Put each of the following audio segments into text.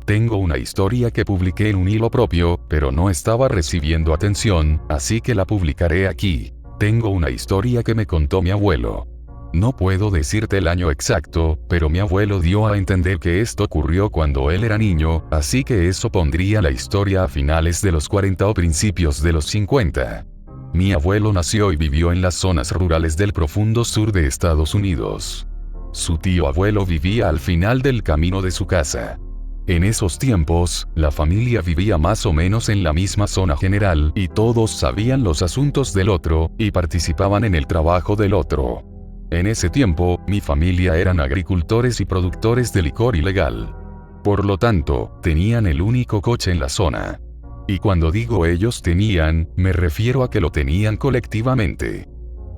Tengo una historia que publiqué en un hilo propio, pero no estaba recibiendo atención, así que la publicaré aquí. Tengo una historia que me contó mi abuelo. No puedo decirte el año exacto, pero mi abuelo dio a entender que esto ocurrió cuando él era niño, así que eso pondría la historia a finales de los 40 o principios de los 50. Mi abuelo nació y vivió en las zonas rurales del profundo sur de Estados Unidos. Su tío abuelo vivía al final del camino de su casa. En esos tiempos, la familia vivía más o menos en la misma zona general y todos sabían los asuntos del otro y participaban en el trabajo del otro. En ese tiempo, mi familia eran agricultores y productores de licor ilegal. Por lo tanto, tenían el único coche en la zona. Y cuando digo ellos tenían, me refiero a que lo tenían colectivamente.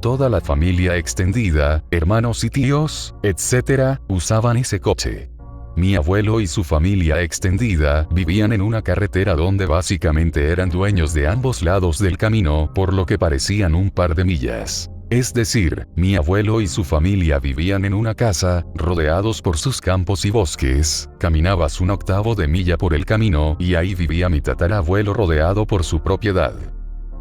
Toda la familia extendida, hermanos y tíos, etc., usaban ese coche. Mi abuelo y su familia extendida vivían en una carretera donde básicamente eran dueños de ambos lados del camino, por lo que parecían un par de millas. Es decir, mi abuelo y su familia vivían en una casa, rodeados por sus campos y bosques, caminabas un octavo de milla por el camino y ahí vivía mi tatarabuelo rodeado por su propiedad.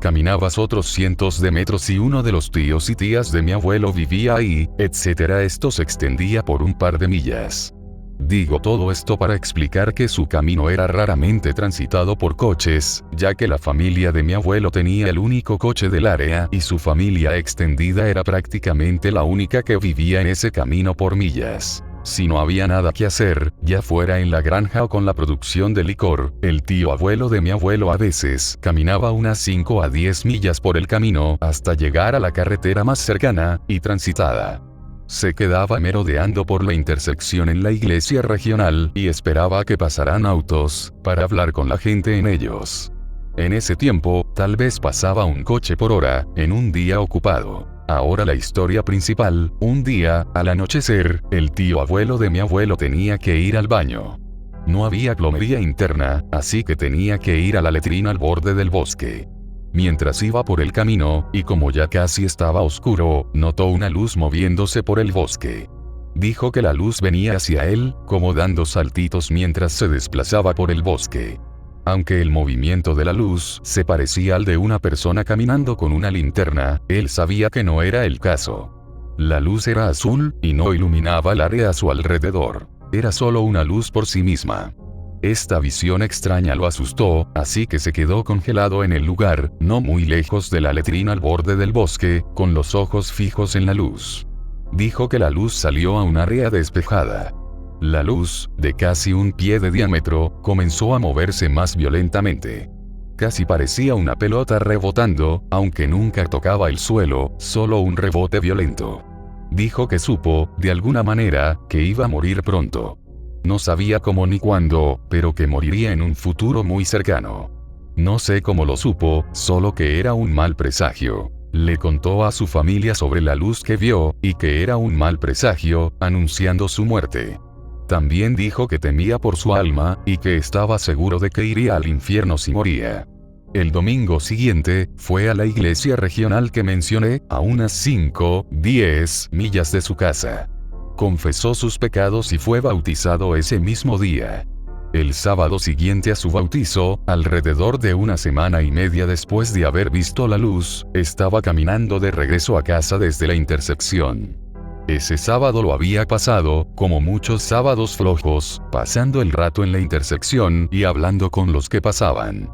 Caminabas otros cientos de metros y uno de los tíos y tías de mi abuelo vivía ahí, etc. Esto se extendía por un par de millas. Digo todo esto para explicar que su camino era raramente transitado por coches, ya que la familia de mi abuelo tenía el único coche del área y su familia extendida era prácticamente la única que vivía en ese camino por millas. Si no había nada que hacer, ya fuera en la granja o con la producción de licor, el tío abuelo de mi abuelo a veces caminaba unas 5 a 10 millas por el camino hasta llegar a la carretera más cercana y transitada. Se quedaba merodeando por la intersección en la iglesia regional y esperaba a que pasaran autos, para hablar con la gente en ellos. En ese tiempo, tal vez pasaba un coche por hora, en un día ocupado. Ahora la historia principal, un día, al anochecer, el tío abuelo de mi abuelo tenía que ir al baño. No había plomería interna, así que tenía que ir a la letrina al borde del bosque. Mientras iba por el camino, y como ya casi estaba oscuro, notó una luz moviéndose por el bosque. Dijo que la luz venía hacia él, como dando saltitos mientras se desplazaba por el bosque. Aunque el movimiento de la luz se parecía al de una persona caminando con una linterna, él sabía que no era el caso. La luz era azul, y no iluminaba el área a su alrededor. Era solo una luz por sí misma. Esta visión extraña lo asustó, así que se quedó congelado en el lugar, no muy lejos de la letrina al borde del bosque, con los ojos fijos en la luz. Dijo que la luz salió a un área despejada. La luz, de casi un pie de diámetro, comenzó a moverse más violentamente. Casi parecía una pelota rebotando, aunque nunca tocaba el suelo, solo un rebote violento. Dijo que supo, de alguna manera, que iba a morir pronto. No sabía cómo ni cuándo, pero que moriría en un futuro muy cercano. No sé cómo lo supo, solo que era un mal presagio. Le contó a su familia sobre la luz que vio, y que era un mal presagio, anunciando su muerte. También dijo que temía por su alma, y que estaba seguro de que iría al infierno si moría. El domingo siguiente, fue a la iglesia regional que mencioné, a unas 5-10 millas de su casa. Confesó sus pecados y fue bautizado ese mismo día. El sábado siguiente a su bautizo, alrededor de una semana y media después de haber visto la luz, estaba caminando de regreso a casa desde la intersección. Ese sábado lo había pasado, como muchos sábados flojos, pasando el rato en la intersección y hablando con los que pasaban.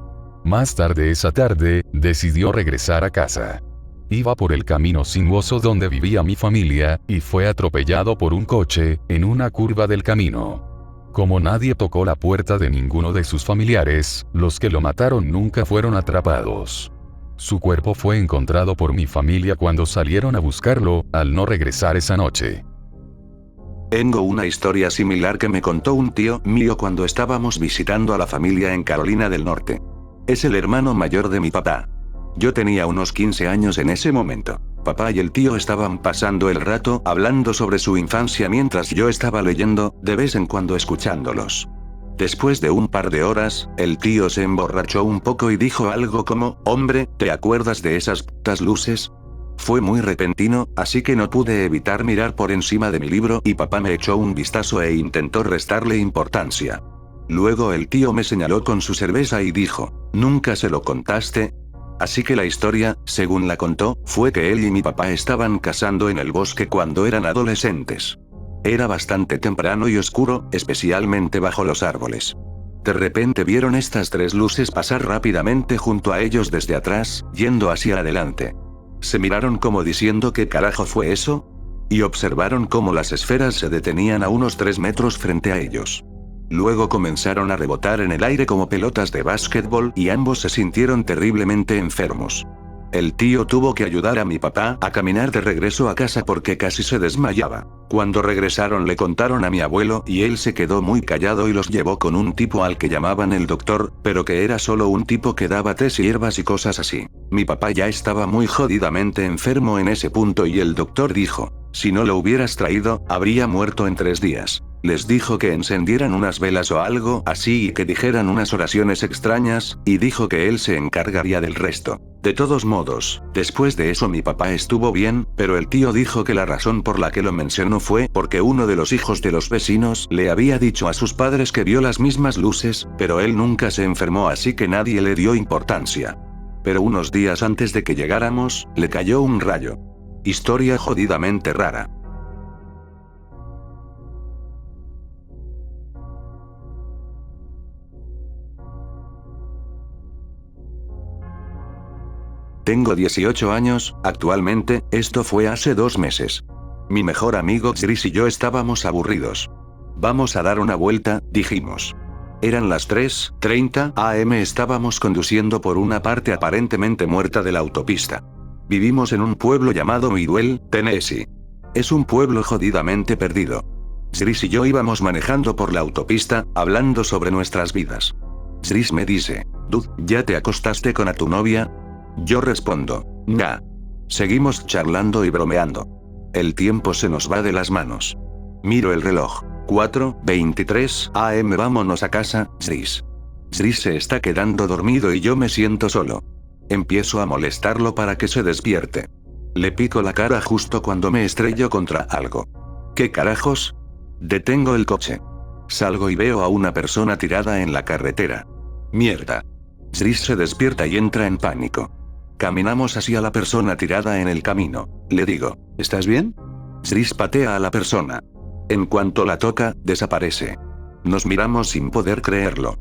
Más tarde esa tarde, decidió regresar a casa. Iba por el camino sinuoso donde vivía mi familia, y fue atropellado por un coche, en una curva del camino. Como nadie tocó la puerta de ninguno de sus familiares, los que lo mataron nunca fueron atrapados. Su cuerpo fue encontrado por mi familia cuando salieron a buscarlo, al no regresar esa noche. Tengo una historia similar que me contó un tío mío cuando estábamos visitando a la familia en Carolina del Norte. Es el hermano mayor de mi papá. Yo tenía unos 15 años en ese momento. Papá y el tío estaban pasando el rato hablando sobre su infancia mientras yo estaba leyendo, de vez en cuando escuchándolos. Después de un par de horas, el tío se emborrachó un poco y dijo algo como, «Hombre, ¿te acuerdas de esas putas luces?». Fue muy repentino, así que no pude evitar mirar por encima de mi libro y papá me echó un vistazo e intentó restarle importancia. Luego el tío me señaló con su cerveza y dijo, ¿nunca se lo contaste? Así que la historia, según la contó, fue que él y mi papá estaban cazando en el bosque cuando eran adolescentes. Era bastante temprano y oscuro, especialmente bajo los árboles. De repente vieron estas 3 luces pasar rápidamente junto a ellos desde atrás, yendo hacia adelante. Se miraron como diciendo ¿qué carajo fue eso? Y observaron cómo las esferas se detenían a unos 3 metros frente a ellos. Luego comenzaron a rebotar en el aire como pelotas de básquetbol y ambos se sintieron terriblemente enfermos. El tío tuvo que ayudar a mi papá a caminar de regreso a casa porque casi se desmayaba. Cuando regresaron le contaron a mi abuelo y él se quedó muy callado y los llevó con un tipo al que llamaban el doctor, pero que era solo un tipo que daba tés y hierbas y cosas así. Mi papá ya estaba muy jodidamente enfermo en ese punto y el doctor dijo, si no lo hubieras traído, habría muerto en 3 días. Les dijo que encendieran unas velas o algo así y que dijeran unas oraciones extrañas, y dijo que él se encargaría del resto. De todos modos, después de eso mi papá estuvo bien, pero el tío dijo que la razón por la que lo mencionó fue porque uno de los hijos de los vecinos le había dicho a sus padres que vio las mismas luces, pero él nunca se enfermó así que nadie le dio importancia. Pero unos días antes de que llegáramos, le cayó un rayo. Historia jodidamente rara. Tengo 18 años, actualmente, esto fue hace 2 meses. Mi mejor amigo Chris y yo estábamos aburridos. Vamos a dar una vuelta, dijimos. Eran las 3:30 am, estábamos conduciendo por una parte aparentemente muerta de la autopista. Vivimos en un pueblo llamado Midwell, Tennessee. Es un pueblo jodidamente perdido. Chris y yo íbamos manejando por la autopista, hablando sobre nuestras vidas. Chris me dice, Dude, ¿ya te acostaste con a tu novia? Yo respondo, nah. Seguimos charlando y bromeando. El tiempo se nos va de las manos. Miro el reloj. 4:23 am, vámonos a casa, Chris. Chris se está quedando dormido y yo me siento solo. Empiezo a molestarlo para que se despierte. Le pico la cara justo cuando me estrello contra algo. ¿Qué carajos? Detengo el coche. Salgo y veo a una persona tirada en la carretera. Mierda. Chris se despierta y entra en pánico. Caminamos hacia la persona tirada en el camino. Le digo, ¿estás bien? Chris patea a la persona. En cuanto la toca, desaparece. Nos miramos sin poder creerlo.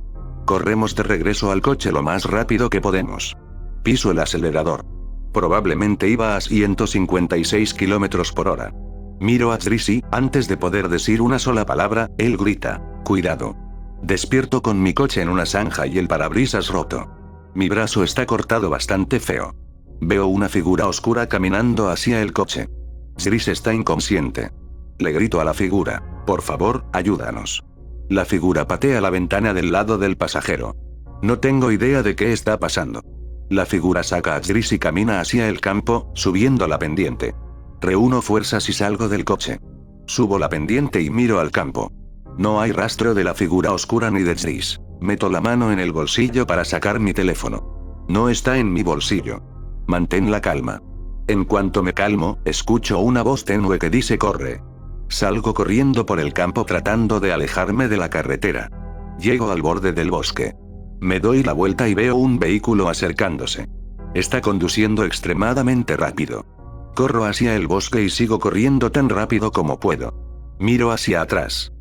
Corremos de regreso al coche lo más rápido que podemos. Piso el acelerador. Probablemente iba a 156 km/h. Miro a Chris y, antes de poder decir una sola palabra, él grita, ¡cuidado! Despierto con mi coche en una zanja y el parabrisas roto. Mi brazo está cortado bastante feo. Veo una figura oscura caminando hacia el coche. Chris está inconsciente. Le grito a la figura, por favor, ayúdanos. La figura patea la ventana del lado del pasajero. No tengo idea de qué está pasando. La figura saca a Chris y camina hacia el campo, subiendo la pendiente. Reúno fuerzas y salgo del coche. Subo la pendiente y miro al campo. No hay rastro de la figura oscura ni de Chris. Meto la mano en el bolsillo para sacar mi teléfono. No está en mi bolsillo. Mantén la calma. En cuanto me calmo, escucho una voz tenue que dice corre. Salgo corriendo por el campo tratando de alejarme de la carretera. Llego al borde del bosque. Me doy la vuelta y veo un vehículo acercándose. Está conduciendo extremadamente rápido. Corro hacia el bosque y sigo corriendo tan rápido como puedo. Miro hacia atrás.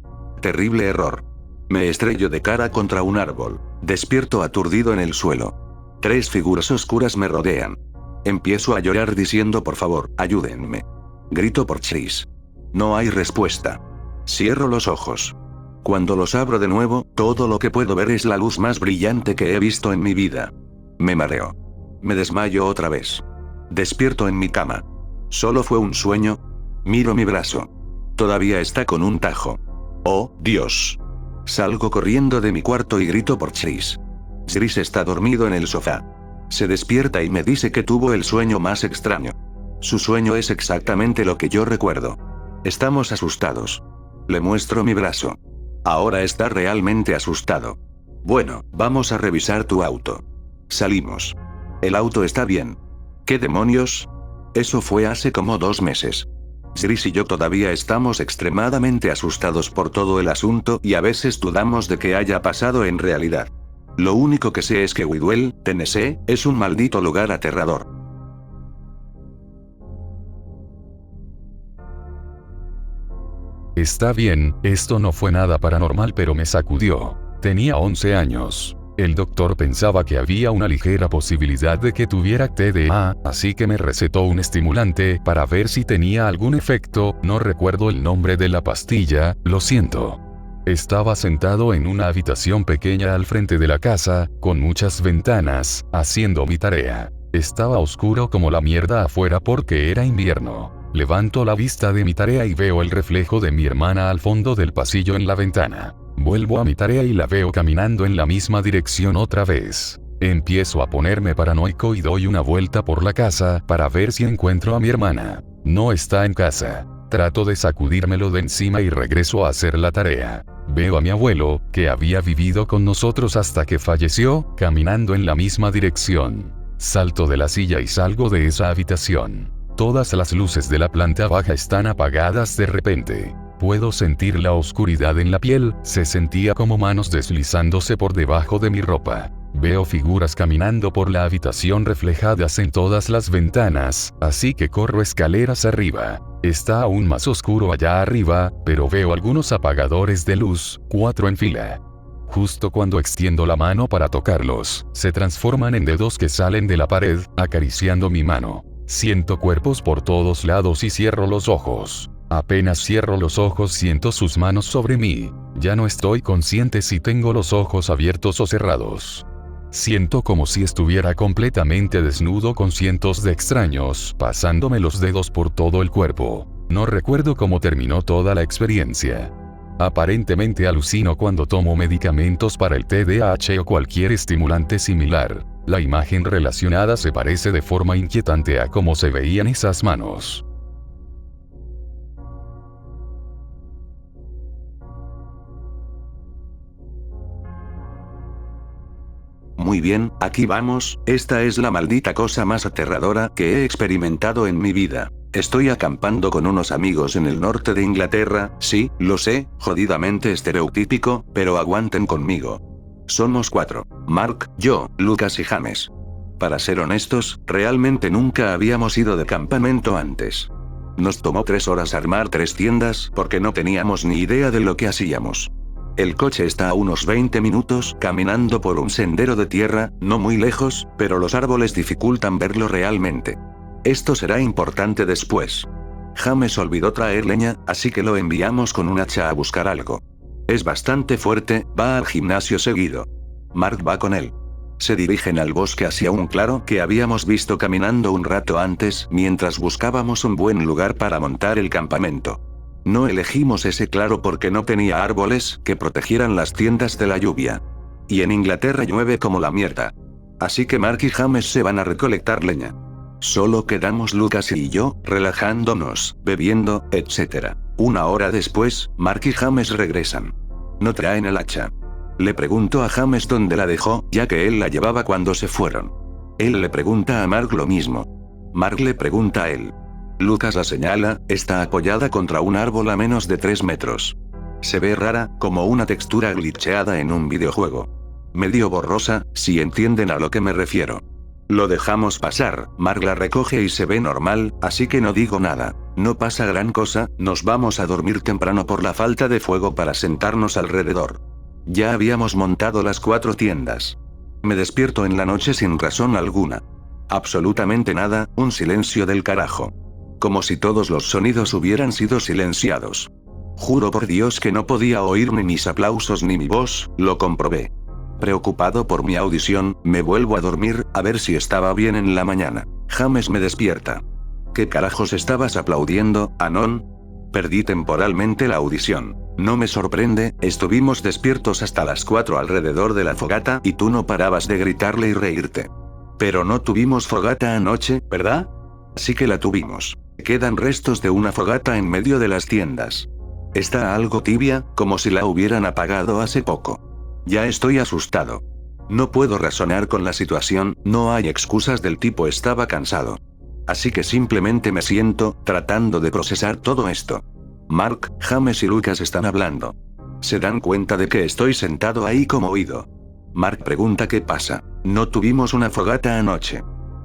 Terrible error. Me estrello de cara contra un árbol. Despierto aturdido en el suelo. 3 figuras oscuras me rodean. Empiezo a llorar diciendo por favor, ayúdenme. Grito por Chris. No hay respuesta. Cierro los ojos. Cuando los abro de nuevo, todo lo que puedo ver es la luz más brillante que he visto en mi vida. Me mareo. Me desmayo otra vez. Despierto en mi cama. ¿Solo fue un sueño? Miro mi brazo. Todavía está con un tajo. ¡Oh, Dios! Salgo corriendo de mi cuarto y grito por Chris. Chris está dormido en el sofá. Se despierta y me dice que tuvo el sueño más extraño. Su sueño es exactamente lo que yo recuerdo. Estamos asustados. Le muestro mi brazo. Ahora está realmente asustado. Bueno, vamos a revisar tu auto. Salimos. El auto está bien. ¿Qué demonios? Eso fue hace como 2 meses. Chris y yo todavía estamos extremadamente asustados por todo el asunto y a veces dudamos de que haya pasado en realidad. Lo único que sé es que Whitwell, Tennessee, es un maldito lugar aterrador. Está bien, esto no fue nada paranormal pero me sacudió. Tenía 11 años. El doctor pensaba que había una ligera posibilidad de que tuviera TDA, así que me recetó un estimulante para ver si tenía algún efecto. No recuerdo el nombre de la pastilla, lo siento. Estaba sentado en una habitación pequeña al frente de la casa, con muchas ventanas, haciendo mi tarea. Estaba oscuro como la mierda afuera porque era invierno. Levanto la vista de mi tarea y veo el reflejo de mi hermana al fondo del pasillo en la ventana. Vuelvo a mi tarea y la veo caminando en la misma dirección otra vez. Empiezo a ponerme paranoico y doy una vuelta por la casa para ver si encuentro a mi hermana. No está en casa. Trato de sacudírmelo de encima y regreso a hacer la tarea. Veo a mi abuelo, que había vivido con nosotros hasta que falleció, caminando en la misma dirección. Salto de la silla y salgo de esa habitación. Todas las luces de la planta baja están apagadas de repente. Puedo sentir la oscuridad en la piel, se sentía como manos deslizándose por debajo de mi ropa. Veo figuras caminando por la habitación reflejadas en todas las ventanas, así que corro escaleras arriba. Está aún más oscuro allá arriba, pero veo algunos apagadores de luz, 4 en fila. Justo cuando extiendo la mano para tocarlos, se transforman en dedos que salen de la pared, acariciando mi mano. Siento cuerpos por todos lados y cierro los ojos. Apenas cierro los ojos siento sus manos sobre mí. Ya no estoy consciente si tengo los ojos abiertos o cerrados. Siento como si estuviera completamente desnudo con cientos de extraños pasándome los dedos por todo el cuerpo. No recuerdo cómo terminó toda la experiencia. Aparentemente alucino cuando tomo medicamentos para el TDAH o cualquier estimulante similar. La imagen relacionada se parece de forma inquietante a cómo se veían esas manos. Muy bien, aquí vamos, esta es la maldita cosa más aterradora que he experimentado en mi vida. Estoy acampando con unos amigos en el norte de Inglaterra, sí, lo sé, jodidamente estereotípico, pero aguanten conmigo. Somos 4. Mark, yo, Lucas y James. Para ser honestos, realmente nunca habíamos ido de campamento antes. Nos tomó 3 horas armar 3 tiendas porque no teníamos ni idea de lo que hacíamos. El coche está a unos 20 minutos caminando por un sendero de tierra, no muy lejos, pero los árboles dificultan verlo realmente. Esto será importante después. James olvidó traer leña, así que lo enviamos con un hacha a buscar algo. Es bastante fuerte, va al gimnasio seguido. Mark va con él. Se dirigen al bosque hacia un claro que habíamos visto caminando un rato antes mientras buscábamos un buen lugar para montar el campamento. No elegimos ese claro porque no tenía árboles que protegieran las tiendas de la lluvia. Y en Inglaterra llueve como la mierda. Así que Mark y James se van a recolectar leña. Solo quedamos Lucas y yo, relajándonos, bebiendo, etc. 1 hora después, Mark y James regresan. No traen el hacha. Le pregunto a James dónde la dejó, ya que él la llevaba cuando se fueron. Él le pregunta a Mark lo mismo. Mark le pregunta a él. Lucas la señala, está apoyada contra un árbol a menos de 3 metros. Se ve rara, como una textura glitcheada en un videojuego. Medio borrosa, si entienden a lo que me refiero. Lo dejamos pasar, Mark la recoge y se ve normal, así que no digo nada. No pasa gran cosa, nos vamos a dormir temprano por la falta de fuego para sentarnos alrededor. Ya habíamos montado las 4 tiendas. Me despierto en la noche sin razón alguna. Absolutamente nada, un silencio del carajo. Como si todos los sonidos hubieran sido silenciados. Juro por Dios que no podía oír ni mis aplausos ni mi voz, lo comprobé. Preocupado por mi audición, me vuelvo a dormir, a ver si estaba bien en la mañana. James me despierta. ¿Qué carajos estabas aplaudiendo, Anon? Perdí temporalmente la audición. No me sorprende, estuvimos despiertos hasta las 4 alrededor de la fogata y tú no parabas de gritarle y reírte. Pero no tuvimos fogata anoche, ¿verdad? Sí que la tuvimos. Quedan restos de una fogata en medio de las tiendas. Está algo tibia, como si la hubieran apagado hace poco. Ya estoy asustado. No puedo razonar con la situación, no hay excusas del tipo estaba cansado. Así que simplemente me siento, tratando de procesar todo esto. Mark, James y Lucas están hablando. Se dan cuenta de que estoy sentado ahí como oído. Mark pregunta qué pasa. No tuvimos una fogata anoche.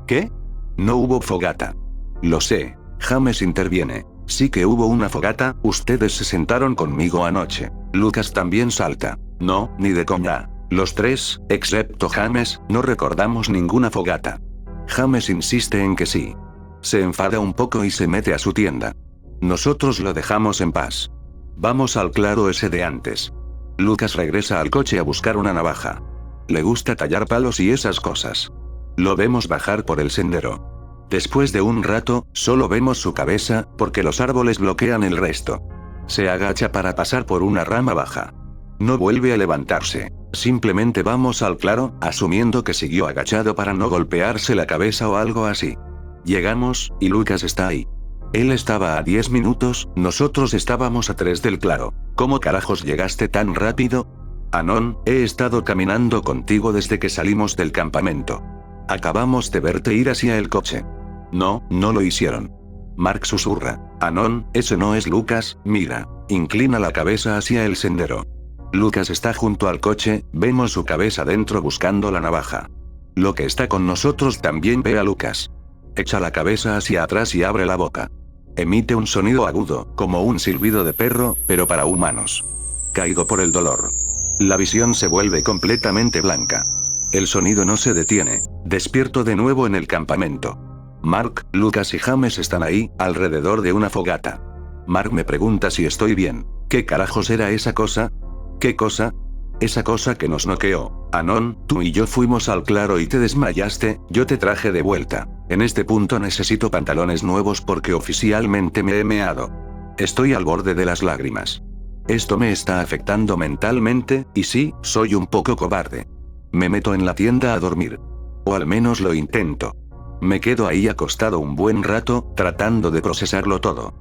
¿Qué? No hubo fogata. Lo sé. James interviene. Sí que hubo una fogata, ustedes se sentaron conmigo anoche. Lucas también salta. No, ni de coña. Los tres, excepto James, no recordamos ninguna fogata. James insiste en que sí. Se enfada un poco y se mete a su tienda. Nosotros lo dejamos en paz. Vamos al claro ese de antes. Lucas regresa al coche a buscar una navaja. Le gusta tallar palos y esas cosas. Lo vemos bajar por el sendero. Después de un rato, solo vemos su cabeza, porque los árboles bloquean el resto. Se agacha para pasar por una rama baja. No vuelve a levantarse. Simplemente vamos al claro, asumiendo que siguió agachado para no golpearse la cabeza o algo así. Llegamos, y Lucas está ahí. Él estaba a 10 minutos, nosotros estábamos a 3 del claro. ¿Cómo carajos llegaste tan rápido? Anon, he estado caminando contigo desde que salimos del campamento. Acabamos de verte ir hacia el coche. No, no lo hicieron. Mark susurra. Anon, ese no es Lucas, mira. Inclina la cabeza hacia el sendero. Lucas está junto al coche, vemos su cabeza dentro buscando la navaja. Lo que está con nosotros también ve a Lucas. Echa la cabeza hacia atrás y abre la boca. Emite un sonido agudo, como un silbido de perro, pero para humanos. Caigo por el dolor. La visión se vuelve completamente blanca. El sonido no se detiene. Despierto de nuevo en el campamento. Mark, Lucas y James están ahí, alrededor de una fogata. Mark me pregunta si estoy bien. ¿Qué carajos era esa cosa? ¿Qué cosa? Esa cosa que nos noqueó. Anon, tú y yo fuimos al claro y te desmayaste, yo te traje de vuelta. En este punto necesito pantalones nuevos porque oficialmente me he meado. Estoy al borde de las lágrimas. Esto me está afectando mentalmente, y sí, soy un poco cobarde. Me meto en la tienda a dormir. O al menos lo intento. Me quedo ahí acostado un buen rato, tratando de procesarlo todo.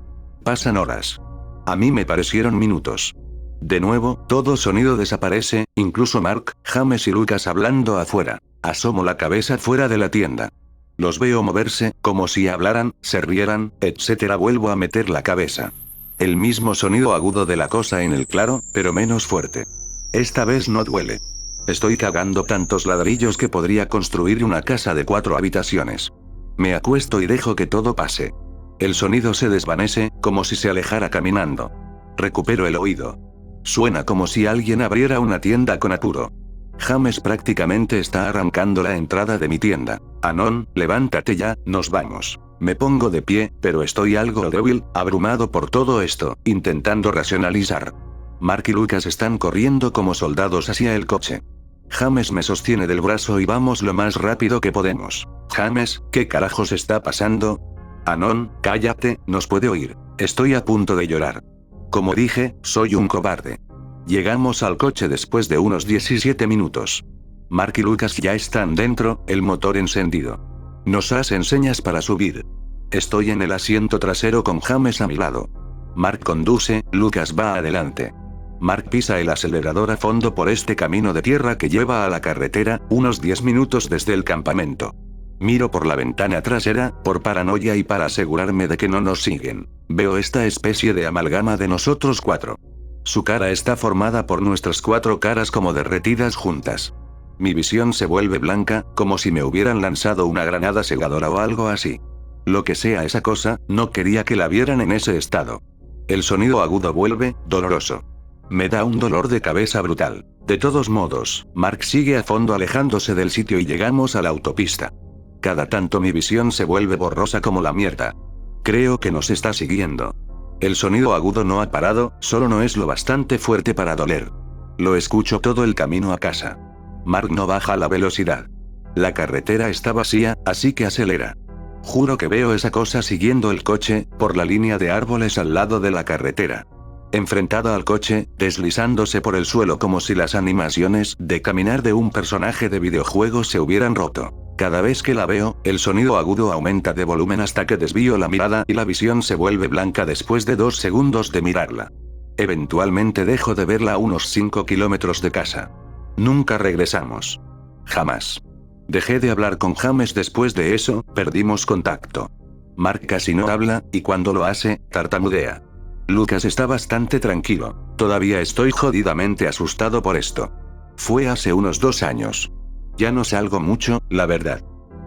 Pasan horas. A mí me parecieron minutos. De nuevo, todo sonido desaparece, incluso Mark, James y Lucas hablando afuera. Asomo la cabeza fuera de la tienda. Los veo moverse, como si hablaran, se rieran, etc. Vuelvo a meter la cabeza. El mismo sonido agudo de la cosa en el claro, pero menos fuerte. Esta vez no duele. Estoy cagando tantos ladrillos que podría construir una casa de 4 habitaciones. Me acuesto y dejo que todo pase. El sonido se desvanece, como si se alejara caminando. Recupero el oído. Suena como si alguien abriera una tienda con apuro. James prácticamente está arrancando la entrada de mi tienda. Anon, levántate ya, nos vamos. Me pongo de pie, pero estoy algo débil, abrumado por todo esto, intentando racionalizar. Mark y Lucas están corriendo como soldados hacia el coche. James me sostiene del brazo y vamos lo más rápido que podemos. James, ¿qué carajos está pasando? Anon, cállate, nos puede oír. Estoy a punto de llorar. Como dije, soy un cobarde. Llegamos al coche después de unos 17 minutos. Mark y Lucas ya están dentro, el motor encendido. Nos hacen señas para subir. Estoy en el asiento trasero con James a mi lado. Mark conduce, Lucas va adelante. Mark pisa el acelerador a fondo por este camino de tierra que lleva a la carretera, unos 10 minutos desde el campamento. Miro por la ventana trasera, por paranoia y para asegurarme de que no nos siguen. Veo esta especie de amalgama de nosotros 4. Su cara está formada por nuestras 4 caras como derretidas juntas. Mi visión se vuelve blanca, como si me hubieran lanzado una granada cegadora o algo así. Lo que sea esa cosa, no quería que la vieran en ese estado. El sonido agudo vuelve, doloroso. Me da un dolor de cabeza brutal. De todos modos, Mark sigue a fondo alejándose del sitio y llegamos a la autopista. Cada tanto mi visión se vuelve borrosa como la mierda. Creo que nos está siguiendo. El sonido agudo no ha parado, solo no es lo bastante fuerte para doler. Lo escucho todo el camino a casa. Mark no baja la velocidad. La carretera está vacía, así que acelera. Juro que veo esa cosa siguiendo el coche, por la línea de árboles al lado de la carretera. Enfrentada al coche, deslizándose por el suelo como si las animaciones de caminar de un personaje de videojuego se hubieran roto. Cada vez que la veo, el sonido agudo aumenta de volumen hasta que desvío la mirada y la visión se vuelve blanca después de 2 segundos de mirarla. Eventualmente dejo de verla a unos 5 kilómetros de casa. Nunca regresamos. Jamás. Dejé de hablar con James después de eso, perdimos contacto. Mark casi no habla, y cuando lo hace, tartamudea. Lucas está bastante tranquilo. Todavía estoy jodidamente asustado por esto. Fue hace unos 2 años. Ya no salgo mucho, la verdad.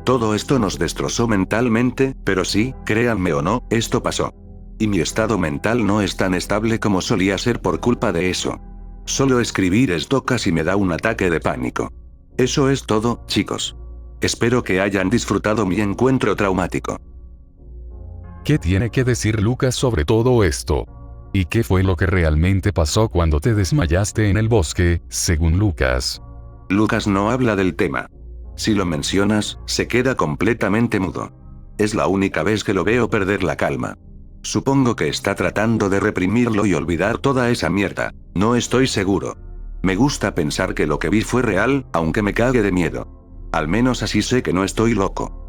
Todo esto nos destrozó mentalmente, pero sí, créanme o no, esto pasó. Y mi estado mental no es tan estable como solía ser por culpa de eso. Solo escribir esto casi me da un ataque de pánico. Eso es todo, chicos. Espero que hayan disfrutado mi encuentro traumático. ¿Qué tiene que decir Lucas sobre todo esto? ¿Y qué fue lo que realmente pasó cuando te desmayaste en el bosque, según Lucas? Lucas no habla del tema. Si lo mencionas, se queda completamente mudo. Es la única vez que lo veo perder la calma. Supongo que está tratando de reprimirlo y olvidar toda esa mierda. No estoy seguro. Me gusta pensar que lo que vi fue real, aunque me cague de miedo. Al menos así sé que no estoy loco.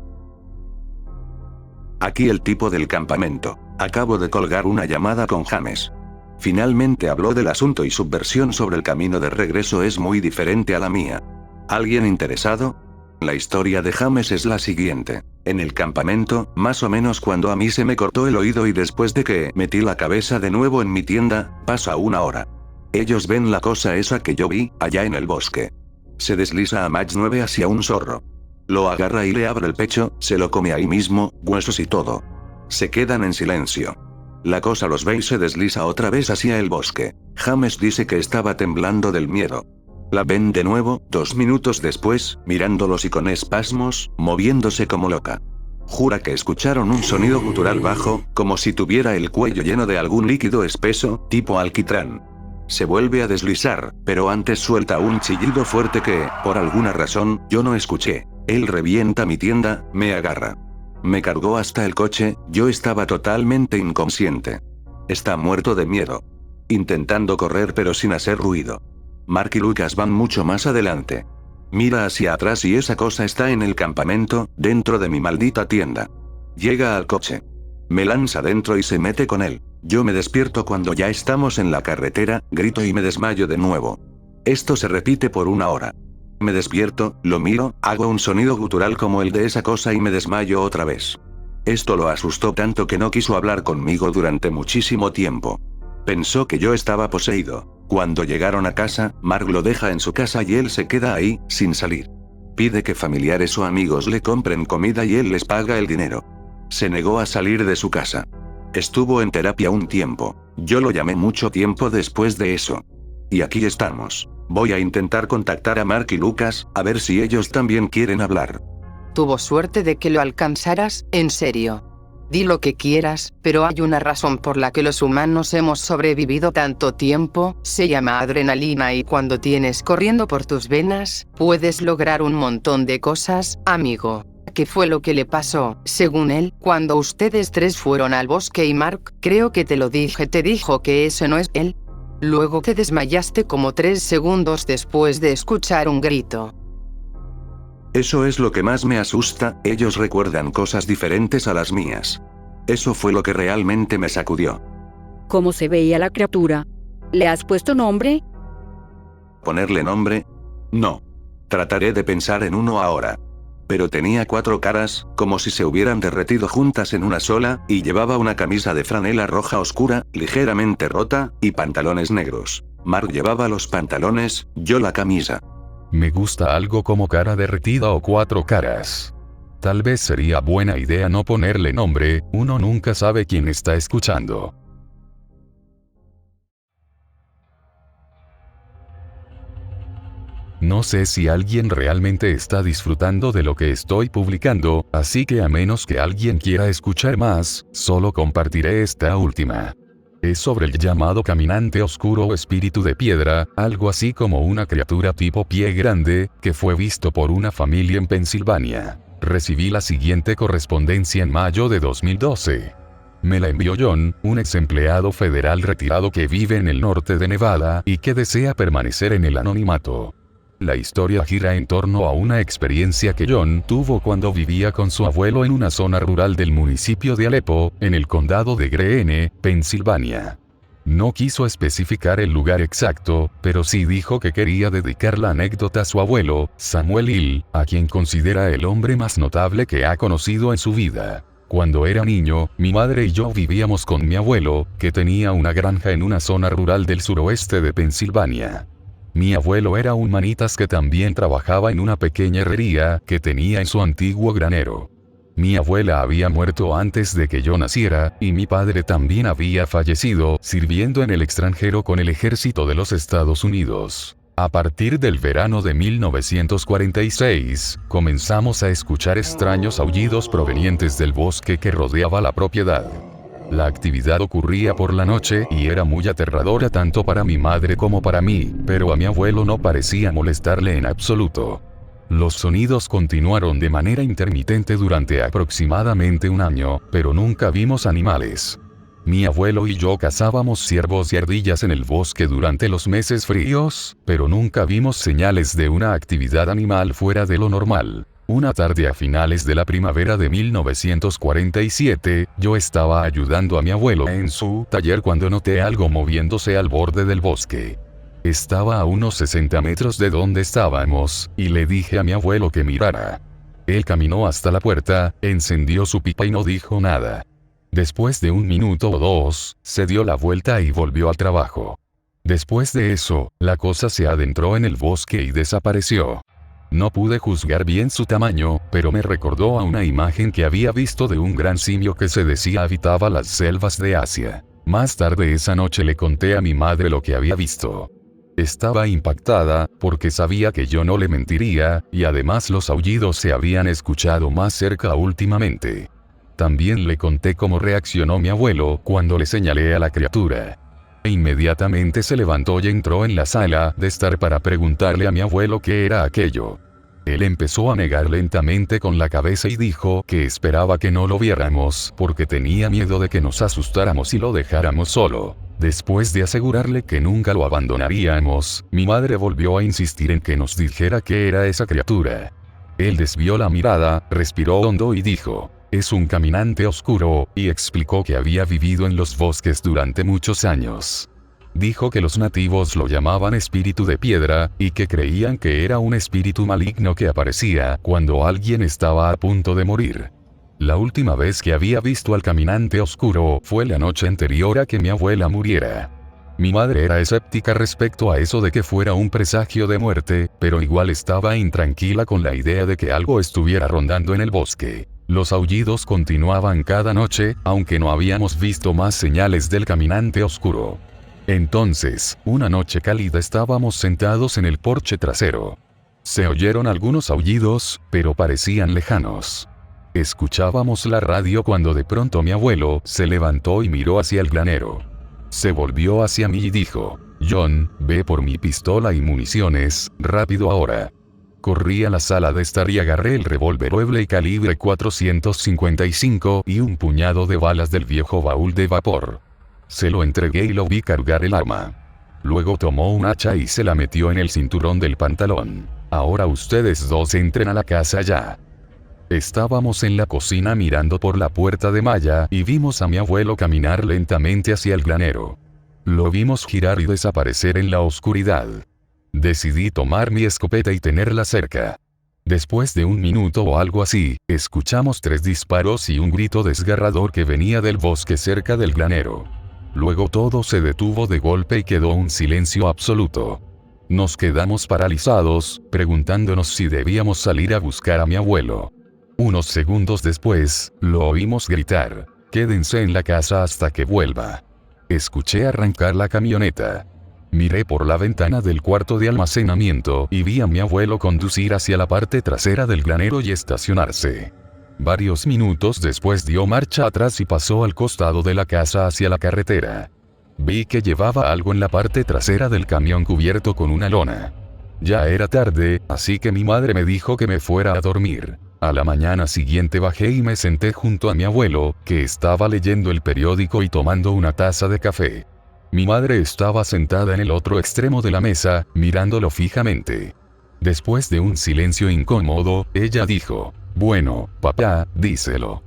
Aquí el tipo del campamento. Acabo de colgar una llamada con James. Finalmente habló del asunto y su versión sobre el camino de regreso es muy diferente a la mía. ¿Alguien interesado? La historia de James es la siguiente. En el campamento, más o menos cuando a mí se me cortó el oído y después de que metí la cabeza de nuevo en mi tienda, pasa 1 hora. Ellos ven la cosa esa que yo vi, allá en el bosque. Se desliza a Mach 9 hacia un zorro. Lo agarra y le abre el pecho, se lo come ahí mismo, huesos y todo. Se quedan en silencio. La cosa los ve y se desliza otra vez hacia el bosque. James dice que estaba temblando del miedo. La ven de nuevo, 2 minutos después, mirándolos y con espasmos, moviéndose como loca. Jura que escucharon un sonido gutural bajo, como si tuviera el cuello lleno de algún líquido espeso, tipo alquitrán. Se vuelve a deslizar, pero antes suelta un chillido fuerte que, por alguna razón, yo no escuché. Él revienta mi tienda, me agarra. Me cargó hasta el coche, yo estaba totalmente inconsciente. Está muerto de miedo. Intentando correr pero sin hacer ruido. Mark y Lucas van mucho más adelante. Mira hacia atrás y esa cosa está en el campamento, dentro de mi maldita tienda. Llega al coche. Me lanza dentro y se mete con él. Yo me despierto cuando ya estamos en la carretera, grito y me desmayo de nuevo. Esto se repite por 1 hora. Me despierto, lo miro, hago un sonido gutural como el de esa cosa y me desmayo otra vez. Esto lo asustó tanto que no quiso hablar conmigo durante muchísimo tiempo. Pensó que yo estaba poseído. Cuando llegaron a casa, Mark lo deja en su casa y él se queda ahí, sin salir. Pide que familiares o amigos le compren comida y él les paga el dinero. Se negó a salir de su casa. Estuvo en terapia un tiempo. Yo lo llamé mucho tiempo después de eso. Y aquí estamos. Voy a intentar contactar a Mark y Lucas, a ver si ellos también quieren hablar. Tuvo suerte de que lo alcanzaras, en serio. Di lo que quieras, pero hay una razón por la que los humanos hemos sobrevivido tanto tiempo, se llama adrenalina y cuando tienes corriendo por tus venas, puedes lograr un montón de cosas, amigo. ¿Qué fue lo que le pasó, según él, cuando ustedes 3 fueron al bosque y Mark, creo que te lo dije, te dijo que ese no es él? Luego te desmayaste como 3 segundos después de escuchar un grito. Eso es lo que más me asusta, ellos recuerdan cosas diferentes a las mías. Eso fue lo que realmente me sacudió. ¿Cómo se veía la criatura? ¿Le has puesto nombre? ¿Ponerle nombre? No. Trataré de pensar en uno ahora. Pero tenía 4 caras, como si se hubieran derretido juntas en una sola, y llevaba una camisa de franela roja oscura, ligeramente rota, y pantalones negros. Mark llevaba los pantalones, yo la camisa. Me gusta algo como cara derretida o 4 caras. Tal vez sería buena idea no ponerle nombre, uno nunca sabe quién está escuchando. No sé si alguien realmente está disfrutando de lo que estoy publicando, así que a menos que alguien quiera escuchar más, solo compartiré esta última. Es sobre el llamado caminante oscuro o espíritu de piedra, algo así como una criatura tipo pie grande, que fue visto por una familia en Pensilvania. Recibí la siguiente correspondencia en mayo de 2012. Me la envió John, un ex empleado federal retirado que vive en el norte de Nevada y que desea permanecer en el anonimato. La historia gira en torno a una experiencia que John tuvo cuando vivía con su abuelo en una zona rural del municipio de Alepo, en el condado de Greene, Pensilvania. No quiso especificar el lugar exacto, pero sí dijo que quería dedicar la anécdota a su abuelo, Samuel Hill, a quien considera el hombre más notable que ha conocido en su vida. Cuando era niño, mi madre y yo vivíamos con mi abuelo, que tenía una granja en una zona rural del suroeste de Pensilvania. Mi abuelo era un manitas que también trabajaba en una pequeña herrería que tenía en su antiguo granero. Mi abuela había muerto antes de que yo naciera, y mi padre también había fallecido sirviendo en el extranjero con el ejército de los Estados Unidos. A partir del verano de 1946, comenzamos a escuchar extraños aullidos provenientes del bosque que rodeaba la propiedad. La actividad ocurría por la noche y era muy aterradora tanto para mi madre como para mí, pero a mi abuelo no parecía molestarle en absoluto. Los sonidos continuaron de manera intermitente durante aproximadamente un año, pero nunca vimos animales. Mi abuelo y yo cazábamos ciervos y ardillas en el bosque durante los meses fríos, pero nunca vimos señales de una actividad animal fuera de lo normal. Una tarde a finales de la primavera de 1947, yo estaba ayudando a mi abuelo en su taller cuando noté algo moviéndose al borde del bosque. Estaba a unos 60 metros de donde estábamos, y le dije a mi abuelo que mirara. Él caminó hasta la puerta, encendió su pipa y no dijo nada. Después de un minuto o dos, se dio la vuelta y volvió al trabajo. Después de eso, la cosa se adentró en el bosque y desapareció. No pude juzgar bien su tamaño, pero me recordó a una imagen que había visto de un gran simio que se decía habitaba las selvas de Asia. Más tarde esa noche le conté a mi madre lo que había visto. Estaba impactada, porque sabía que yo no le mentiría, y además los aullidos se habían escuchado más cerca últimamente. También le conté cómo reaccionó mi abuelo cuando le señalé a la criatura. Inmediatamente se levantó y entró en la sala de estar para preguntarle a mi abuelo qué era aquello. Él empezó a negar lentamente con la cabeza y dijo que esperaba que no lo viéramos porque tenía miedo de que nos asustáramos y lo dejáramos solo. Después de asegurarle que nunca lo abandonaríamos, mi madre volvió a insistir en que nos dijera qué era esa criatura. Él desvió la mirada, respiró hondo y dijo: es un caminante oscuro, y explicó que había vivido en los bosques durante muchos años. Dijo que los nativos lo llamaban espíritu de piedra, y que creían que era un espíritu maligno que aparecía cuando alguien estaba a punto de morir. La última vez que había visto al caminante oscuro fue la noche anterior a que mi abuela muriera. Mi madre era escéptica respecto a eso de que fuera un presagio de muerte, pero igual estaba intranquila con la idea de que algo estuviera rondando en el bosque. Los aullidos continuaban cada noche, aunque no habíamos visto más señales del caminante oscuro. Entonces, una noche cálida estábamos sentados en el porche trasero. Se oyeron algunos aullidos, pero parecían lejanos. Escuchábamos la radio cuando de pronto mi abuelo se levantó y miró hacia el granero. Se volvió hacia mí y dijo: John, ve por mi pistola y municiones, rápido ahora. Corrí a la sala de estar y agarré el revólver Webley calibre 455 y un puñado de balas del viejo baúl de vapor. Se lo entregué y lo vi cargar el arma. Luego tomó un hacha y se la metió en el cinturón del pantalón. Ahora ustedes dos entren a la casa ya. Estábamos en la cocina mirando por la puerta de malla y vimos a mi abuelo caminar lentamente hacia el granero. Lo vimos girar y desaparecer en la oscuridad. Decidí tomar mi escopeta y tenerla cerca. Después de un minuto o algo así, escuchamos 3 disparos y un grito desgarrador que venía del bosque cerca del granero. Luego todo se detuvo de golpe y quedó un silencio absoluto. Nos quedamos paralizados, preguntándonos si debíamos salir a buscar a mi abuelo. Unos segundos después, lo oímos gritar: quédense en la casa hasta que vuelva. Escuché arrancar la camioneta. Miré por la ventana del cuarto de almacenamiento y vi a mi abuelo conducir hacia la parte trasera del granero y estacionarse. Varios minutos después dio marcha atrás y pasó al costado de la casa hacia la carretera. Vi que llevaba algo en la parte trasera del camión cubierto con una lona. Ya era tarde, así que mi madre me dijo que me fuera a dormir. A la mañana siguiente bajé y me senté junto a mi abuelo, que estaba leyendo el periódico y tomando una taza de café. Mi madre estaba sentada en el otro extremo de la mesa, mirándolo fijamente. Después de un silencio incómodo, ella dijo: bueno, papá, díselo.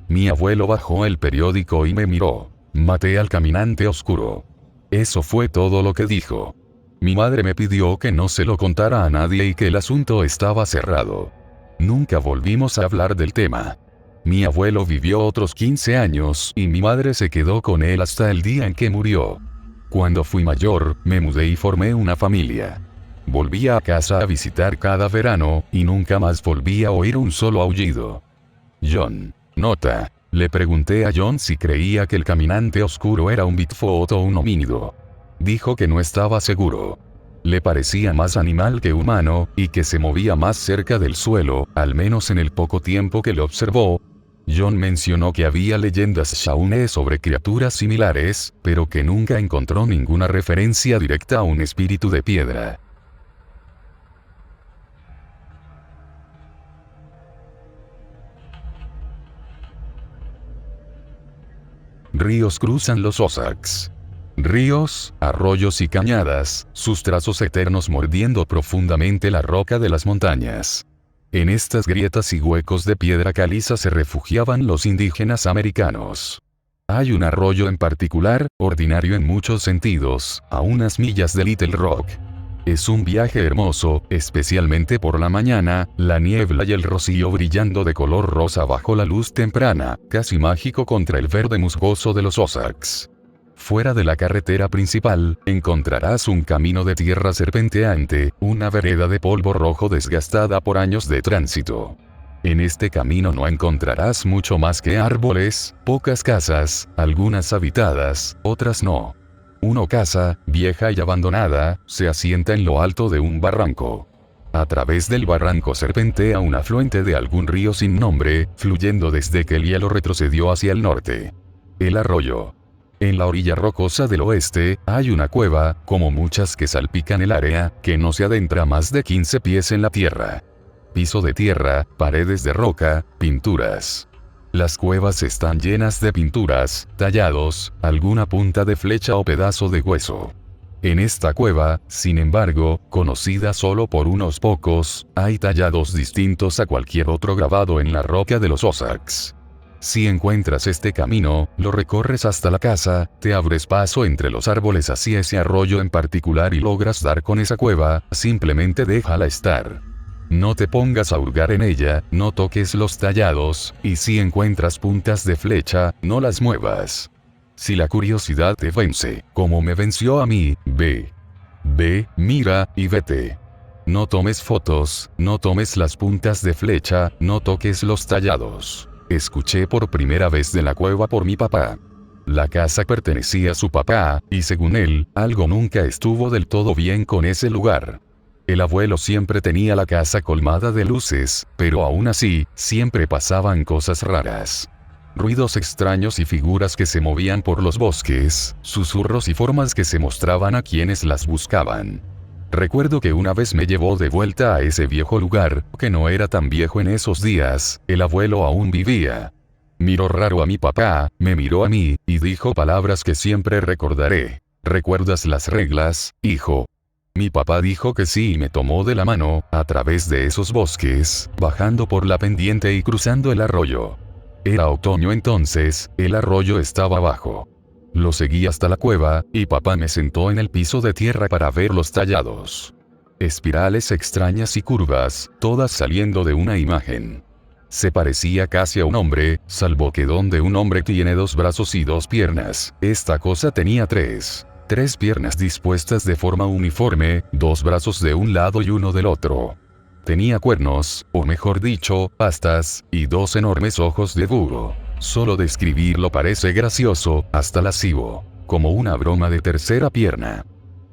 Mi abuelo bajó el periódico y me miró. Maté al caminante oscuro. Eso fue todo lo que dijo. Mi madre me pidió que no se lo contara a nadie y que el asunto estaba cerrado. Nunca volvimos a hablar del tema. Mi abuelo vivió otros 15 años y mi madre se quedó con él hasta el día en que murió. Cuando fui mayor, me mudé y formé una familia. Volvía a casa a visitar cada verano, y nunca más volví a oír un solo aullido. John. Nota. Le pregunté a John si creía que el caminante oscuro era un Bigfoot o un homínido. Dijo que no estaba seguro. Le parecía más animal que humano, y que se movía más cerca del suelo, al menos en el poco tiempo que lo observó. John mencionó que había leyendas Shawnee sobre criaturas similares, pero que nunca encontró ninguna referencia directa a un espíritu de piedra. Ríos cruzan los Ozarks. Ríos, arroyos y cañadas, sus trazos eternos mordiendo profundamente la roca de las montañas. En estas grietas y huecos de piedra caliza se refugiaban los indígenas americanos. Hay un arroyo en particular, ordinario en muchos sentidos, a unas millas de Little Rock. Es un viaje hermoso, especialmente por la mañana, la niebla y el rocío brillando de color rosa bajo la luz temprana, casi mágico contra el verde musgoso de los Ozarks. Fuera de la carretera principal, encontrarás un camino de tierra serpenteante, una vereda de polvo rojo desgastada por años de tránsito. En este camino no encontrarás mucho más que árboles, pocas casas, algunas habitadas, otras no. Una casa, vieja y abandonada, se asienta en lo alto de un barranco. A través del barranco serpentea un afluente de algún río sin nombre, fluyendo desde que el hielo retrocedió hacia el norte. El arroyo. En la orilla rocosa del oeste, hay una cueva, como muchas que salpican el área, que no se adentra más de 15 pies en la tierra. Piso de tierra, paredes de roca, pinturas. Las cuevas están llenas de pinturas, tallados, alguna punta de flecha o pedazo de hueso. En esta cueva, sin embargo, conocida solo por unos pocos, hay tallados distintos a cualquier otro grabado en la roca de los Ozarks. Si encuentras este camino, lo recorres hasta la casa, te abres paso entre los árboles hacia ese arroyo en particular y logras dar con esa cueva, simplemente déjala estar. No te pongas a hurgar en ella, no toques los tallados, y si encuentras puntas de flecha, no las muevas. Si la curiosidad te vence, como me venció a mí, ve, mira, y vete. No tomes fotos, no tomes las puntas de flecha, no toques los tallados. Escuché por primera vez de la cueva por mi papá. La casa pertenecía a su papá, y según él, algo nunca estuvo del todo bien con ese lugar. El abuelo siempre tenía la casa colmada de luces, pero aún así, siempre pasaban cosas raras. Ruidos extraños y figuras que se movían por los bosques, susurros y formas que se mostraban a quienes las buscaban. Recuerdo que una vez me llevó de vuelta a ese viejo lugar, que no era tan viejo en esos días, el abuelo aún vivía. Miró raro a mi papá, me miró a mí, y dijo palabras que siempre recordaré. ¿Recuerdas las reglas, hijo? Mi papá dijo que sí y me tomó de la mano, a través de esos bosques, bajando por la pendiente y cruzando el arroyo. Era otoño entonces, el arroyo estaba abajo. Lo seguí hasta la cueva, y papá me sentó en el piso de tierra para ver los tallados. Espirales extrañas y curvas, todas saliendo de una imagen. Se parecía casi a un hombre, salvo que donde un hombre tiene 2 brazos y 2 piernas, esta cosa tenía 3. 3 piernas dispuestas de forma uniforme, 2 brazos de un lado y uno del otro. Tenía cuernos, o mejor dicho, astas, y 2 enormes ojos de búho. Solo describirlo parece gracioso, hasta lascivo, como una broma de tercera pierna.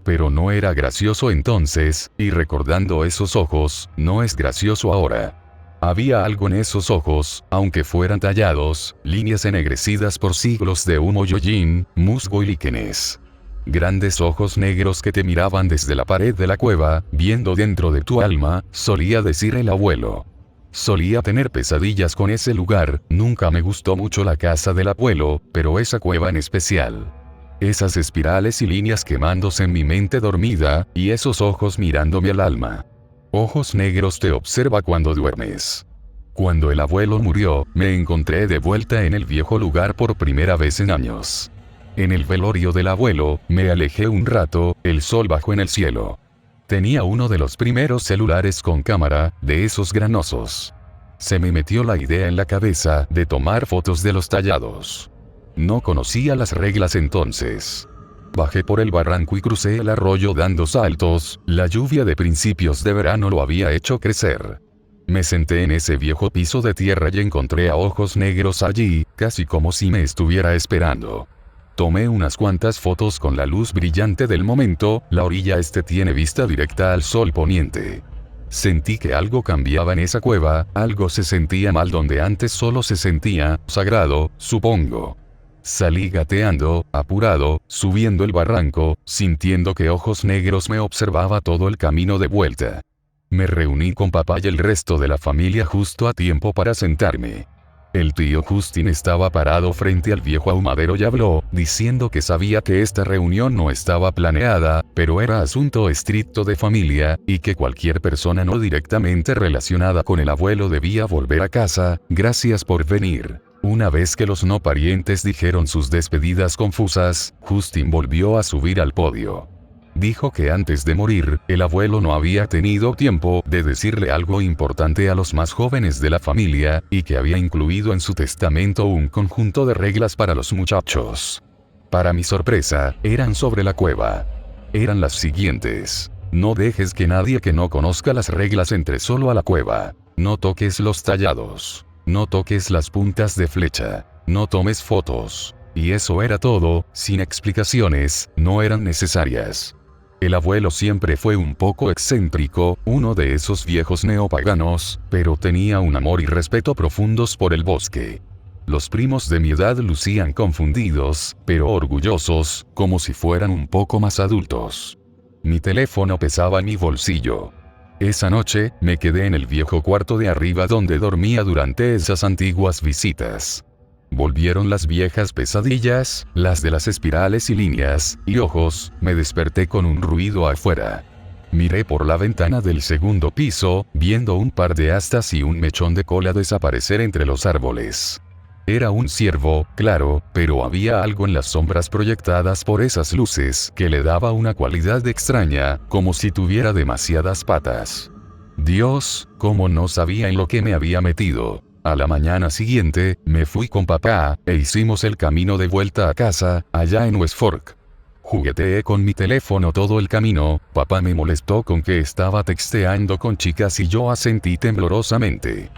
Pero no era gracioso entonces, y recordando esos ojos, no es gracioso ahora. Había algo en esos ojos, aunque fueran tallados, líneas ennegrecidas por siglos de humo y hollín, musgo y líquenes. Grandes ojos negros que te miraban desde la pared de la cueva, viendo dentro de tu alma, solía decir el abuelo. Solía tener pesadillas con ese lugar, nunca me gustó mucho la casa del abuelo, pero esa cueva en especial. Esas espirales y líneas quemándose en mi mente dormida, y esos ojos mirándome al alma. Ojos negros te observa cuando duermes. Cuando el abuelo murió, me encontré de vuelta en el viejo lugar por primera vez en años. En el velorio del abuelo, me alejé un rato, el sol bajó en el cielo. Tenía uno de los primeros celulares con cámara, de esos granosos. Se me metió la idea en la cabeza de tomar fotos de los tallados. No conocía las reglas entonces. Bajé por el barranco y crucé el arroyo dando saltos, la lluvia de principios de verano lo había hecho crecer. Me senté en ese viejo piso de tierra y encontré a Ojos Negros allí, casi como si me estuviera esperando. Tomé unas cuantas fotos con la luz brillante del momento, la orilla este tiene vista directa al sol poniente. Sentí que algo cambiaba en esa cueva, algo se sentía mal donde antes solo se sentía sagrado, supongo. Salí gateando, apurado, subiendo el barranco, sintiendo que Ojos Negros me observaba todo el camino de vuelta. Me reuní con papá y el resto de la familia justo a tiempo para sentarme. El tío Justin estaba parado frente al viejo ahumadero y habló, diciendo que sabía que esta reunión no estaba planeada, pero era asunto estricto de familia, y que cualquier persona no directamente relacionada con el abuelo debía volver a casa. Gracias por venir. Una vez que los no parientes dijeron sus despedidas confusas, Justin volvió a subir al podio. Dijo que antes de morir, el abuelo no había tenido tiempo de decirle algo importante a los más jóvenes de la familia, y que había incluido en su testamento un conjunto de reglas para los muchachos. Para mi sorpresa, eran sobre la cueva. Eran las siguientes. No dejes que nadie que no conozca las reglas entre solo a la cueva. No toques los tallados. No toques las puntas de flecha. No tomes fotos. Y eso era todo, sin explicaciones, no eran necesarias. El abuelo siempre fue un poco excéntrico, uno de esos viejos neopaganos, pero tenía un amor y respeto profundos por el bosque. Los primos de mi edad lucían confundidos, pero orgullosos, como si fueran un poco más adultos. Mi teléfono pesaba en mi bolsillo. Esa noche, me quedé en el viejo cuarto de arriba donde dormía durante esas antiguas visitas. Volvieron las viejas pesadillas, las de las espirales y líneas, y ojos, me desperté con un ruido afuera. Miré por la ventana del segundo piso, viendo un par de astas y un mechón de cola desaparecer entre los árboles. Era un ciervo, claro, pero había algo en las sombras proyectadas por esas luces que le daba una cualidad extraña, como si tuviera demasiadas patas. Dios, cómo no sabía en lo que me había metido. A la mañana siguiente, me fui con papá, e hicimos el camino de vuelta a casa, allá en West Fork. Jugueteé con mi teléfono todo el camino, papá me molestó con que estaba texteando con chicas y yo asentí temblorosamente.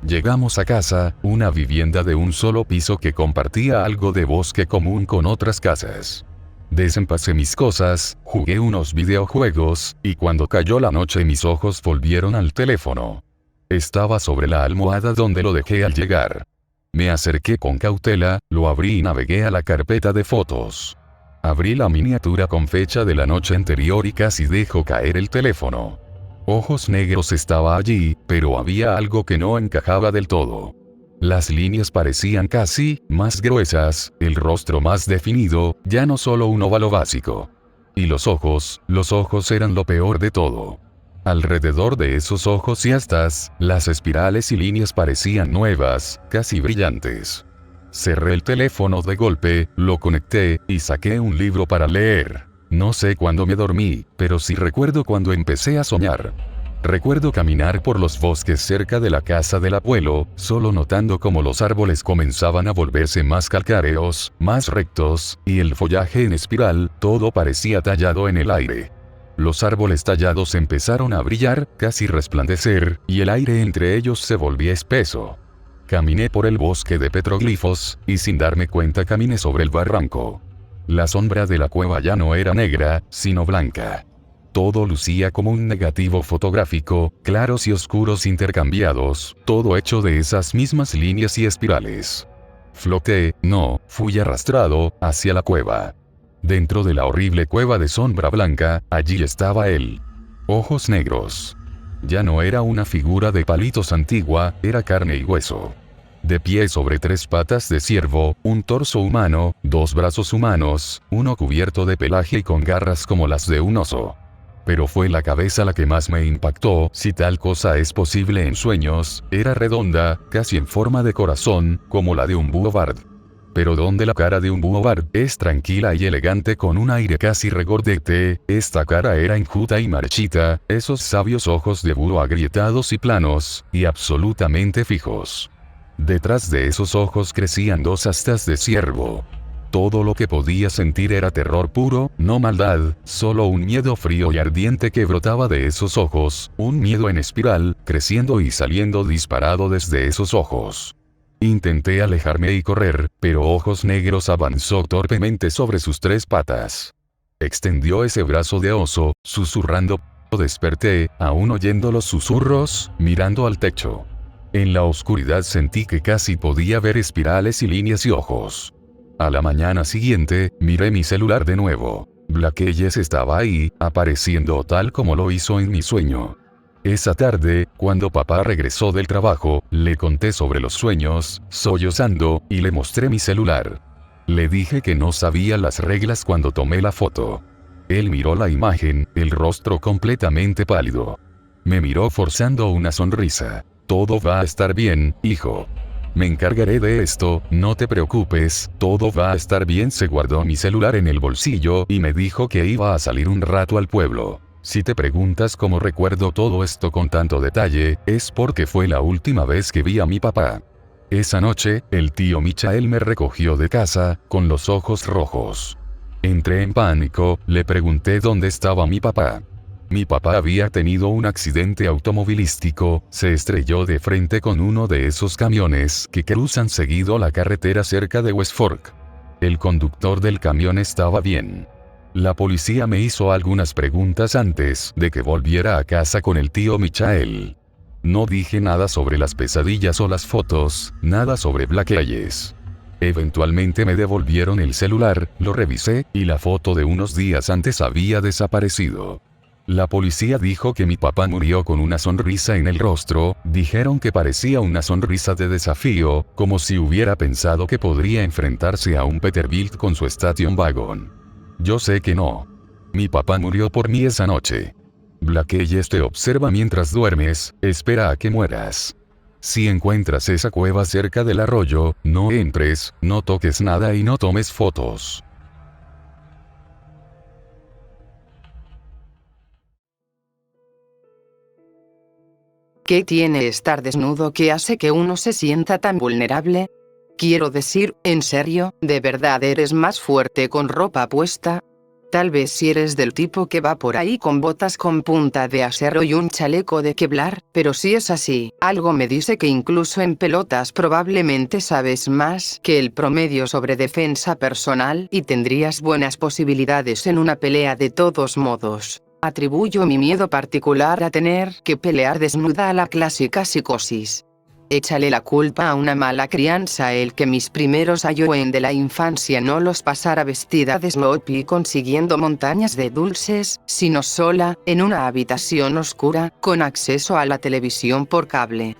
Llegamos a casa, una vivienda de un solo piso que compartía algo de bosque común con otras casas. Desempacé mis cosas, jugué unos videojuegos, y cuando cayó la noche mis ojos volvieron al teléfono. Estaba sobre la almohada donde lo dejé al llegar. Me acerqué con cautela, lo abrí y navegué a la carpeta de fotos. Abrí la miniatura con fecha de la noche anterior y casi dejo caer el teléfono. Ojos Negros estaba allí, pero había algo que no encajaba del todo. Las líneas parecían casi más gruesas, el rostro más definido, ya no solo un óvalo básico. Y los ojos eran lo peor de todo. Alrededor de esos ojos y astas, las espirales y líneas parecían nuevas, casi brillantes. Cerré el teléfono de golpe, lo conecté, y saqué un libro para leer. No sé cuándo me dormí, pero sí recuerdo cuando empecé a soñar. Recuerdo caminar por los bosques cerca de la casa del abuelo, solo notando cómo los árboles comenzaban a volverse más calcáreos, más rectos, y el follaje en espiral, todo parecía tallado en el aire. Los árboles tallados empezaron a brillar, casi resplandecer, y el aire entre ellos se volvía espeso. Caminé por el bosque de petroglifos, y sin darme cuenta caminé sobre el barranco. La sombra de la cueva ya no era negra, sino blanca. Todo lucía como un negativo fotográfico, claros y oscuros intercambiados, todo hecho de esas mismas líneas y espirales. Floté, no, fui arrastrado, hacia la cueva. Dentro de la horrible cueva de sombra blanca, allí estaba él. Ojos Negros. Ya no era una figura de palitos antigua, era carne y hueso. De pie sobre 3 patas de ciervo, un torso humano, 2 brazos humanos, uno cubierto de pelaje y con garras como las de un oso. Pero fue la cabeza la que más me impactó, si tal cosa es posible en sueños, era redonda, casi en forma de corazón, como la de un búho bard. Pero donde la cara de un búho bar es tranquila y elegante con un aire casi regordete, esta cara era enjuta y marchita, esos sabios ojos de búho agrietados y planos, y absolutamente fijos. Detrás de esos ojos crecían dos astas de ciervo. Todo lo que podía sentir era terror puro, no maldad, solo un miedo frío y ardiente que brotaba de esos ojos, un miedo en espiral, creciendo y saliendo disparado desde esos ojos. Intenté alejarme y correr, pero Ojos Negros avanzó torpemente sobre sus tres patas. Extendió ese brazo de oso, susurrando. Desperté, aún oyendo los susurros, mirando al techo. En la oscuridad sentí que casi podía ver espirales y líneas y ojos. A la mañana siguiente, miré mi celular de nuevo. Black Eyes estaba ahí, apareciendo tal como lo hizo en mi sueño. Esa tarde, cuando papá regresó del trabajo, le conté sobre los sueños, sollozando, y le mostré mi celular. Le dije que no sabía las reglas cuando tomé la foto. Él miró la imagen, el rostro completamente pálido. Me miró forzando una sonrisa. Todo va a estar bien, hijo. Me encargaré de esto, no te preocupes, todo va a estar bien. Se guardó mi celular en el bolsillo y me dijo que iba a salir un rato al pueblo. Si te preguntas cómo recuerdo todo esto con tanto detalle, es porque fue la última vez que vi a mi papá. Esa noche, el tío Michael me recogió de casa, con los ojos rojos. Entré en pánico, le pregunté dónde estaba mi papá. Mi papá había tenido un accidente automovilístico, se estrelló de frente con uno de esos camiones que cruzan seguido la carretera cerca de West Fork. El conductor del camión estaba bien. La policía me hizo algunas preguntas antes de que volviera a casa con el tío Michael. No dije nada sobre las pesadillas o las fotos, nada sobre Black Eyes. Eventualmente me devolvieron el celular, lo revisé, y la foto de unos días antes había desaparecido. La policía dijo que mi papá murió con una sonrisa en el rostro, dijeron que parecía una sonrisa de desafío, como si hubiera pensado que podría enfrentarse a un Peterbilt con su station wagon. Yo sé que no. Mi papá murió por mí esa noche. Black Eyes te observa mientras duermes, espera a que mueras. Si encuentras esa cueva cerca del arroyo, no entres, no toques nada y no tomes fotos. ¿Qué tiene estar desnudo que hace que uno se sienta tan vulnerable? Quiero decir, en serio, ¿de verdad eres más fuerte con ropa puesta? Tal vez si eres del tipo que va por ahí con botas con punta de acero y un chaleco de Kevlar, pero si es así, algo me dice que incluso en pelotas probablemente sabes más que el promedio sobre defensa personal y tendrías buenas posibilidades en una pelea de todos modos. Atribuyo mi miedo particular a tener que pelear desnuda a la clásica psicosis. Échale la culpa a una mala crianza el que mis primeros Halloween de la infancia no los pasara vestida de Snoopy consiguiendo montañas de dulces, sino sola, en una habitación oscura, con acceso a la televisión por cable.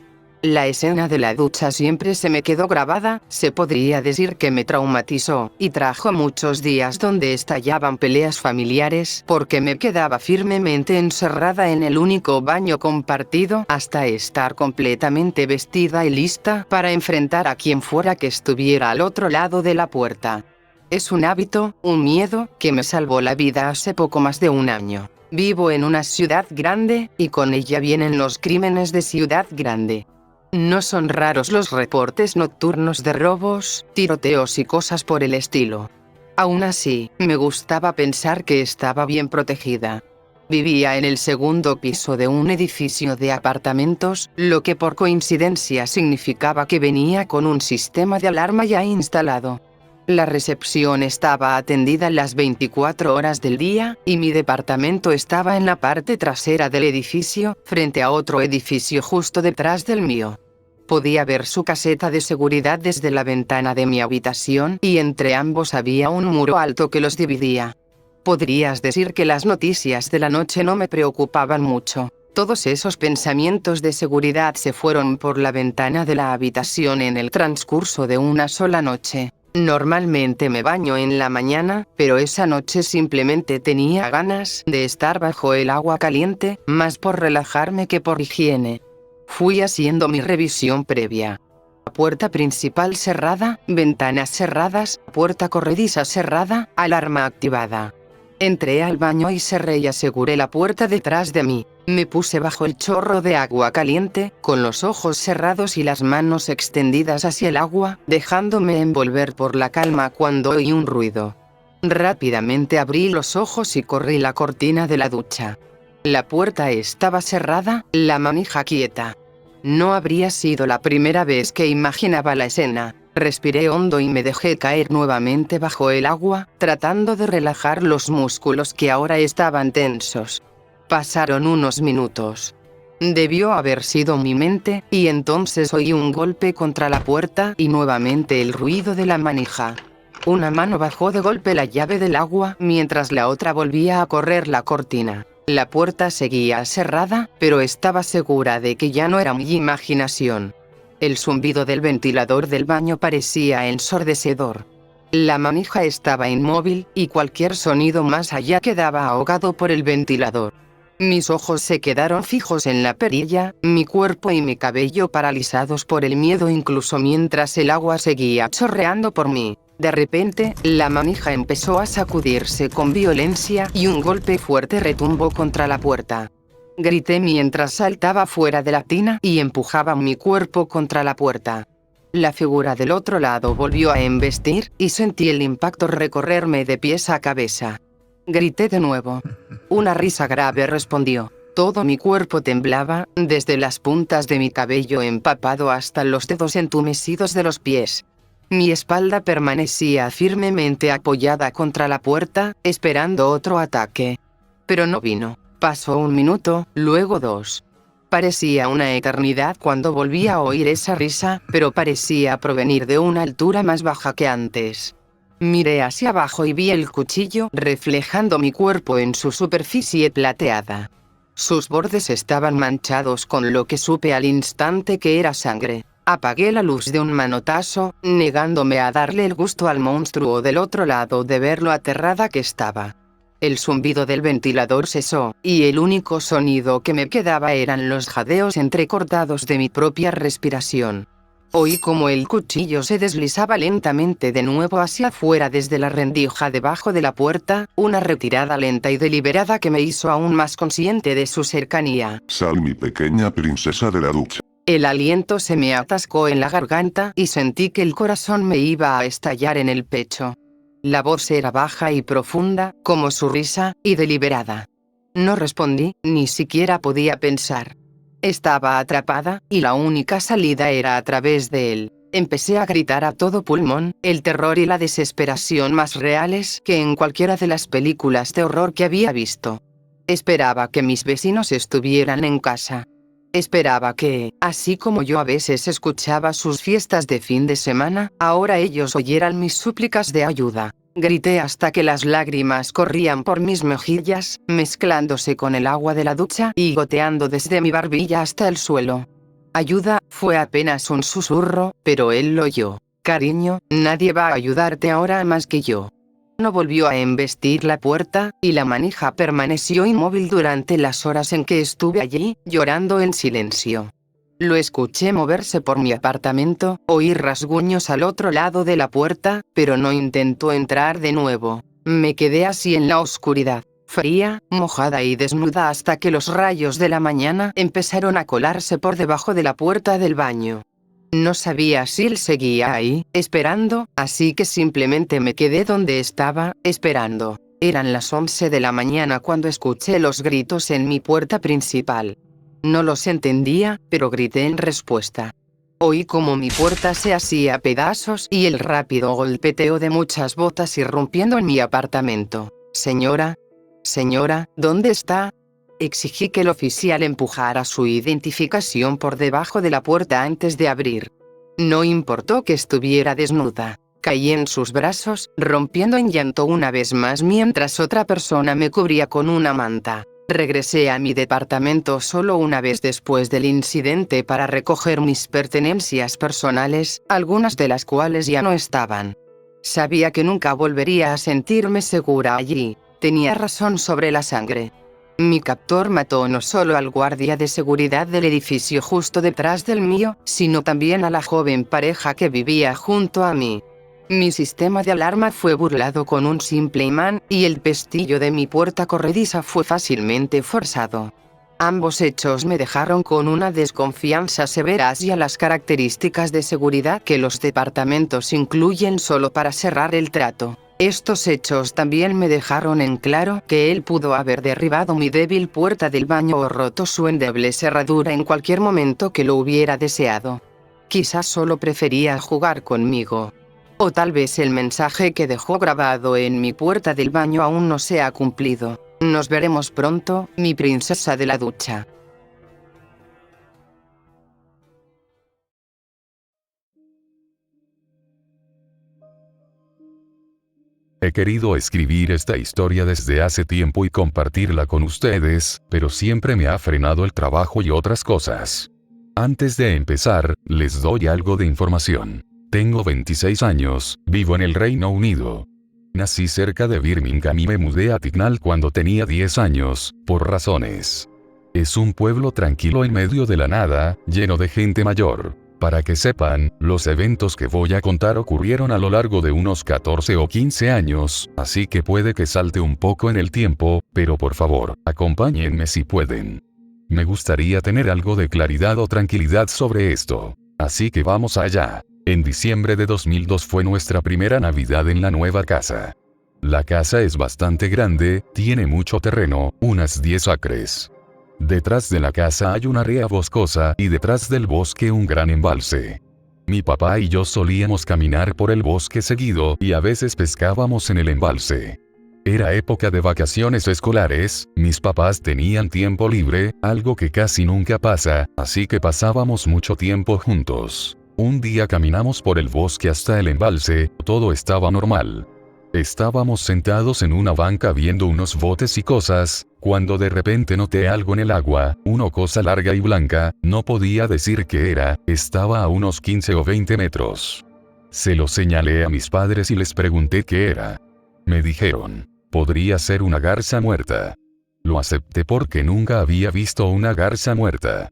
La escena de la ducha siempre se me quedó grabada, se podría decir que me traumatizó, y trajo muchos días donde estallaban peleas familiares porque me quedaba firmemente encerrada en el único baño compartido hasta estar completamente vestida y lista para enfrentar a quien fuera que estuviera al otro lado de la puerta. Es un hábito, un miedo, que me salvó la vida hace poco más de un año. Vivo en una ciudad grande, y con ella vienen los crímenes de ciudad grande. No son raros los reportes nocturnos de robos, tiroteos y cosas por el estilo. Aún así, me gustaba pensar que estaba bien protegida. Vivía en el segundo piso de un edificio de apartamentos, lo que por coincidencia significaba que venía con un sistema de alarma ya instalado. La recepción estaba atendida las 24 horas del día, y mi departamento estaba en la parte trasera del edificio, frente a otro edificio justo detrás del mío. Podía ver su caseta de seguridad desde la ventana de mi habitación, y entre ambos había un muro alto que los dividía. Podrías decir que las noticias de la noche no me preocupaban mucho. Todos esos pensamientos de seguridad se fueron por la ventana de la habitación en el transcurso de una sola noche. Normalmente me baño en la mañana, pero esa noche simplemente tenía ganas de estar bajo el agua caliente, más por relajarme que por higiene. Fui haciendo mi revisión previa. Puerta principal cerrada, ventanas cerradas, puerta corrediza cerrada, alarma activada. Entré al baño y cerré y aseguré la puerta detrás de mí. Me puse bajo el chorro de agua caliente, con los ojos cerrados y las manos extendidas hacia el agua, dejándome envolver por la calma cuando oí un ruido. Rápidamente abrí los ojos y corrí la cortina de la ducha. La puerta estaba cerrada, la manija quieta. No habría sido la primera vez que imaginaba la escena. Respiré hondo y me dejé caer nuevamente bajo el agua, tratando de relajar los músculos que ahora estaban tensos. Pasaron unos minutos. Debió haber sido mi mente, y entonces oí un golpe contra la puerta y nuevamente el ruido de la manija. Una mano bajó de golpe la llave del agua, mientras la otra volvía a correr la cortina. La puerta seguía cerrada, pero estaba segura de que ya no era mi imaginación. El zumbido del ventilador del baño parecía ensordecedor. La manija estaba inmóvil, y cualquier sonido más allá quedaba ahogado por el ventilador. Mis ojos se quedaron fijos en la perilla, mi cuerpo y mi cabello paralizados por el miedo incluso mientras el agua seguía chorreando por mí. De repente, la manija empezó a sacudirse con violencia y un golpe fuerte retumbó contra la puerta. Grité mientras saltaba fuera de la tina y empujaba mi cuerpo contra la puerta. La figura del otro lado volvió a embestir, y sentí el impacto recorrerme de pies a cabeza. Grité de nuevo. Una risa grave respondió. Todo mi cuerpo temblaba, desde las puntas de mi cabello empapado hasta los dedos entumecidos de los pies. Mi espalda permanecía firmemente apoyada contra la puerta, esperando otro ataque. Pero no vino. Pasó un minuto, luego 2. Parecía una eternidad cuando volví a oír esa risa, pero parecía provenir de una altura más baja que antes. Miré hacia abajo y vi el cuchillo reflejando mi cuerpo en su superficie plateada. Sus bordes estaban manchados con lo que supe al instante que era sangre. Apagué la luz de un manotazo, negándome a darle el gusto al monstruo del otro lado de ver lo aterrada que estaba. El zumbido del ventilador cesó, y el único sonido que me quedaba eran los jadeos entrecortados de mi propia respiración. Oí como el cuchillo se deslizaba lentamente de nuevo hacia afuera desde la rendija debajo de la puerta, una retirada lenta y deliberada que me hizo aún más consciente de su cercanía. Sal, mi pequeña princesa de la ducha. El aliento se me atascó en la garganta y sentí que el corazón me iba a estallar en el pecho. La voz era baja y profunda, como su risa, y deliberada. No respondí, ni siquiera podía pensar. Estaba atrapada, y la única salida era a través de él. Empecé a gritar a todo pulmón, el terror y la desesperación más reales que en cualquiera de las películas de horror que había visto. Esperaba que mis vecinos estuvieran en casa. Esperaba que, así como yo a veces escuchaba sus fiestas de fin de semana, ahora ellos oyeran mis súplicas de ayuda. Grité hasta que las lágrimas corrían por mis mejillas, mezclándose con el agua de la ducha y goteando desde mi barbilla hasta el suelo. Ayuda, fue apenas un susurro, pero él lo oyó. Cariño, nadie va a ayudarte ahora más que yo. No volvió a embestir la puerta, y la manija permaneció inmóvil durante las horas en que estuve allí, llorando en silencio. Lo escuché moverse por mi apartamento, oí rasguños al otro lado de la puerta, pero no intentó entrar de nuevo. Me quedé así en la oscuridad, fría, mojada y desnuda hasta que los rayos de la mañana empezaron a colarse por debajo de la puerta del baño. No sabía si él seguía ahí, esperando, así que simplemente me quedé donde estaba, esperando. Eran las 11 de la mañana cuando escuché los gritos en mi puerta principal. No los entendía, pero grité en respuesta. Oí como mi puerta se hacía pedazos y el rápido golpeteo de muchas botas irrumpiendo en mi apartamento. Señora, ¿dónde está? Exigí que el oficial empujara su identificación por debajo de la puerta antes de abrir. No importó que estuviera desnuda. Caí en sus brazos, rompiendo en llanto una vez más mientras otra persona me cubría con una manta. Regresé a mi departamento solo una vez después del incidente para recoger mis pertenencias personales, algunas de las cuales ya no estaban. Sabía que nunca volvería a sentirme segura allí. Tenía razón sobre la sangre. Mi captor mató no solo al guardia de seguridad del edificio justo detrás del mío, sino también a la joven pareja que vivía junto a mí. Mi sistema de alarma fue burlado con un simple imán, y el pestillo de mi puerta corrediza fue fácilmente forzado. Ambos hechos me dejaron con una desconfianza severa hacia las características de seguridad que los departamentos incluyen solo para cerrar el trato. Estos hechos también me dejaron en claro que él pudo haber derribado mi débil puerta del baño o roto su endeble cerradura en cualquier momento que lo hubiera deseado. Quizás solo prefería jugar conmigo. O tal vez el mensaje que dejó grabado en mi puerta del baño aún no se ha cumplido. Nos veremos pronto, mi princesa de la ducha. He querido escribir esta historia desde hace tiempo y compartirla con ustedes, pero siempre me ha frenado el trabajo y otras cosas. Antes de empezar, les doy algo de información. Tengo 26 años, vivo en el Reino Unido. Nací cerca de Birmingham y me mudé a Tignal cuando tenía 10 años, por razones. Es un pueblo tranquilo en medio de la nada, lleno de gente mayor. Para que sepan, los eventos que voy a contar ocurrieron a lo largo de unos 14 o 15 años, así que puede que salte un poco en el tiempo, pero por favor, acompáñenme si pueden. Me gustaría tener algo de claridad o tranquilidad sobre esto. Así que vamos allá. En diciembre de 2002 fue nuestra primera Navidad en la nueva casa. La casa es bastante grande, tiene mucho terreno, unas 10 acres. Detrás de la casa hay una ría boscosa y detrás del bosque un gran embalse. Mi papá y yo solíamos caminar por el bosque seguido y a veces pescábamos en el embalse. Era época de vacaciones escolares, mis papás tenían tiempo libre, algo que casi nunca pasa, así que pasábamos mucho tiempo juntos. Un día caminamos por el bosque hasta el embalse, todo estaba normal. Estábamos sentados en una banca viendo unos botes y cosas, cuando de repente noté algo en el agua, una cosa larga y blanca, no podía decir qué era, estaba a unos 15 o 20 metros. Se lo señalé a mis padres y les pregunté qué era. Me dijeron, podría ser una garza muerta. Lo acepté porque nunca había visto una garza muerta.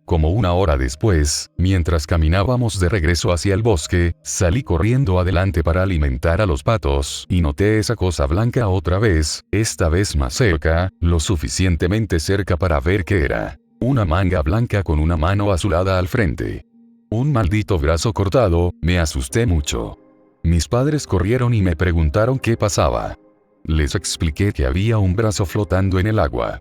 Como una hora después, mientras caminábamos de regreso hacia el bosque, salí corriendo adelante para alimentar a los patos y noté esa cosa blanca otra vez, esta vez más cerca, lo suficientemente cerca para ver qué era. Una manga blanca con una mano azulada al frente. Un maldito brazo cortado, me asusté mucho. Mis padres corrieron y me preguntaron qué pasaba. Les expliqué que había un brazo flotando en el agua.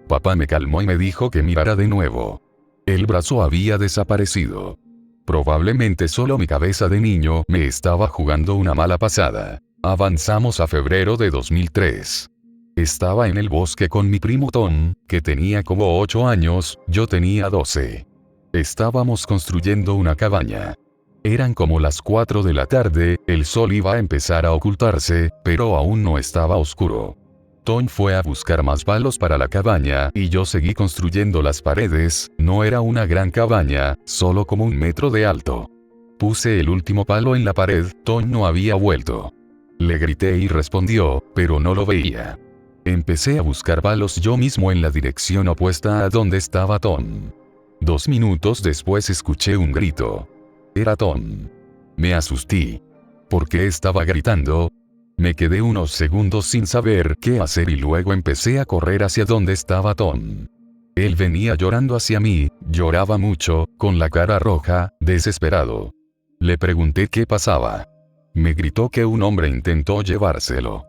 Papá me calmó y me dijo que mirara de nuevo. El brazo había desaparecido. Probablemente solo mi cabeza de niño me estaba jugando una mala pasada. Avanzamos a febrero de 2003. Estaba en el bosque con mi primo Tom, que tenía como 8 años, yo tenía 12. Estábamos construyendo una cabaña. Eran como las 4 de la tarde, el sol iba a empezar a ocultarse, pero aún no estaba oscuro. Tom fue a buscar más palos para la cabaña y yo seguí construyendo las paredes, no era una gran cabaña, solo como 1 metro de alto. Puse el último palo en la pared, Tom no había vuelto. Le grité y respondió, pero no lo veía. Empecé a buscar palos yo mismo en la dirección opuesta a donde estaba Tom. 2 minutos después escuché un grito. Era Tom. Me asusté. ¿Por qué estaba gritando? Me quedé unos segundos sin saber qué hacer y luego empecé a correr hacia donde estaba Tom. Él venía llorando hacia mí, lloraba mucho, con la cara roja, desesperado. Le pregunté qué pasaba. Me gritó que un hombre intentó llevárselo.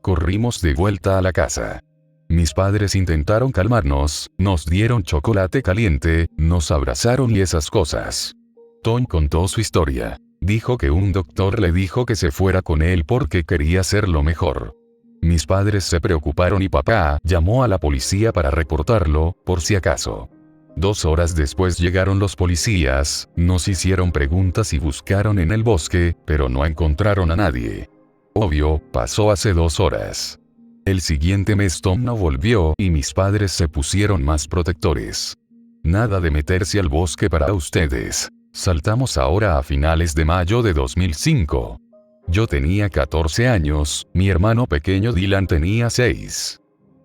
Corrimos de vuelta a la casa. Mis padres intentaron calmarnos, nos dieron chocolate caliente, nos abrazaron y esas cosas. Tom contó su historia. Dijo que un doctor le dijo que se fuera con él porque quería hacerlo mejor. Mis padres se preocuparon y papá llamó a la policía para reportarlo, por si acaso. 2 horas después llegaron los policías, nos hicieron preguntas y buscaron en el bosque, pero no encontraron a nadie. Obvio, pasó hace 2 horas. El siguiente mes Tom no volvió y mis padres se pusieron más protectores. Nada de meterse al bosque para ustedes. Saltamos ahora a finales de mayo de 2005. Yo tenía 14 años, mi hermano pequeño Dylan tenía 6.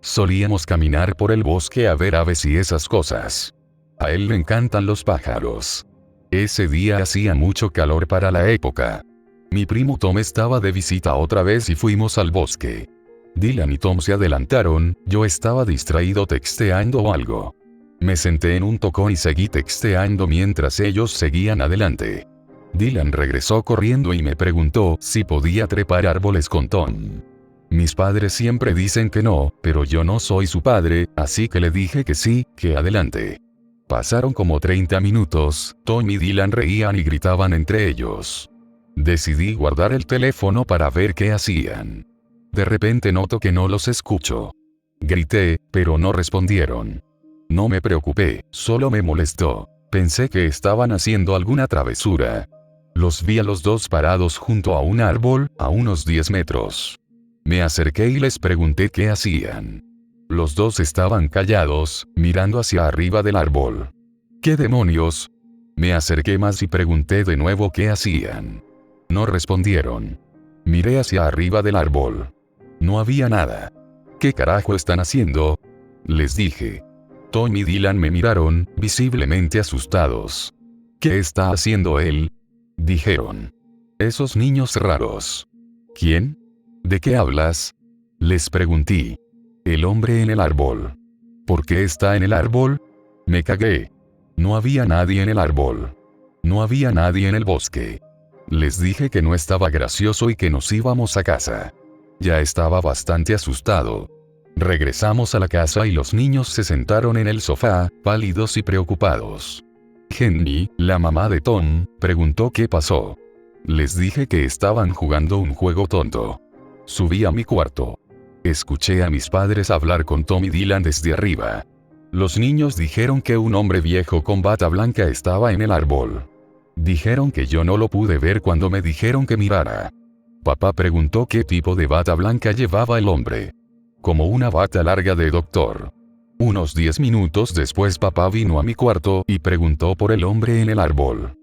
Solíamos caminar por el bosque a ver aves y esas cosas. A él le encantan los pájaros. Ese día hacía mucho calor para la época. Mi primo Tom estaba de visita otra vez y fuimos al bosque. Dylan y Tom se adelantaron, yo estaba distraído texteando o algo. Me senté en un tocón y seguí texteando mientras ellos seguían adelante. Dylan regresó corriendo y me preguntó si podía trepar árboles con Tom. Mis padres siempre dicen que no, pero yo no soy su padre, así que le dije que sí, que adelante. Pasaron como 30 minutos, Tom y Dylan reían y gritaban entre ellos. Decidí guardar el teléfono para ver qué hacían. De repente noto que no los escucho. Grité, pero no respondieron. No me preocupé, solo me molestó. Pensé que estaban haciendo alguna travesura. Los vi a los dos parados junto a un árbol, a unos 10 metros. Me acerqué y les pregunté qué hacían. Los dos estaban callados, mirando hacia arriba del árbol. ¿Qué demonios? Me acerqué más y pregunté de nuevo qué hacían. No respondieron. Miré hacia arriba del árbol. No había nada. ¿Qué carajo están haciendo? Les dije. Tom y Dylan me miraron, visiblemente asustados. ¿Qué está haciendo él? Dijeron. Esos niños raros. ¿Quién? ¿De qué hablas? Les pregunté. El hombre en el árbol. ¿Por qué está en el árbol? Me cagué. No había nadie en el árbol. No había nadie en el bosque. Les dije que no estaba gracioso y que nos íbamos a casa. Ya estaba bastante asustado. Regresamos a la casa y los niños se sentaron en el sofá, pálidos y preocupados. Henry, la mamá de Tom, preguntó qué pasó. Les dije que estaban jugando un juego tonto. Subí a mi cuarto. Escuché a mis padres hablar con Tom y Dylan desde arriba. Los niños dijeron que un hombre viejo con bata blanca estaba en el árbol. Dijeron que yo no lo pude ver cuando me dijeron que mirara. Papá preguntó qué tipo de bata blanca llevaba el hombre. Como una bata larga de doctor. Unos 10 minutos después papá vino a mi cuarto y preguntó por el hombre en el árbol.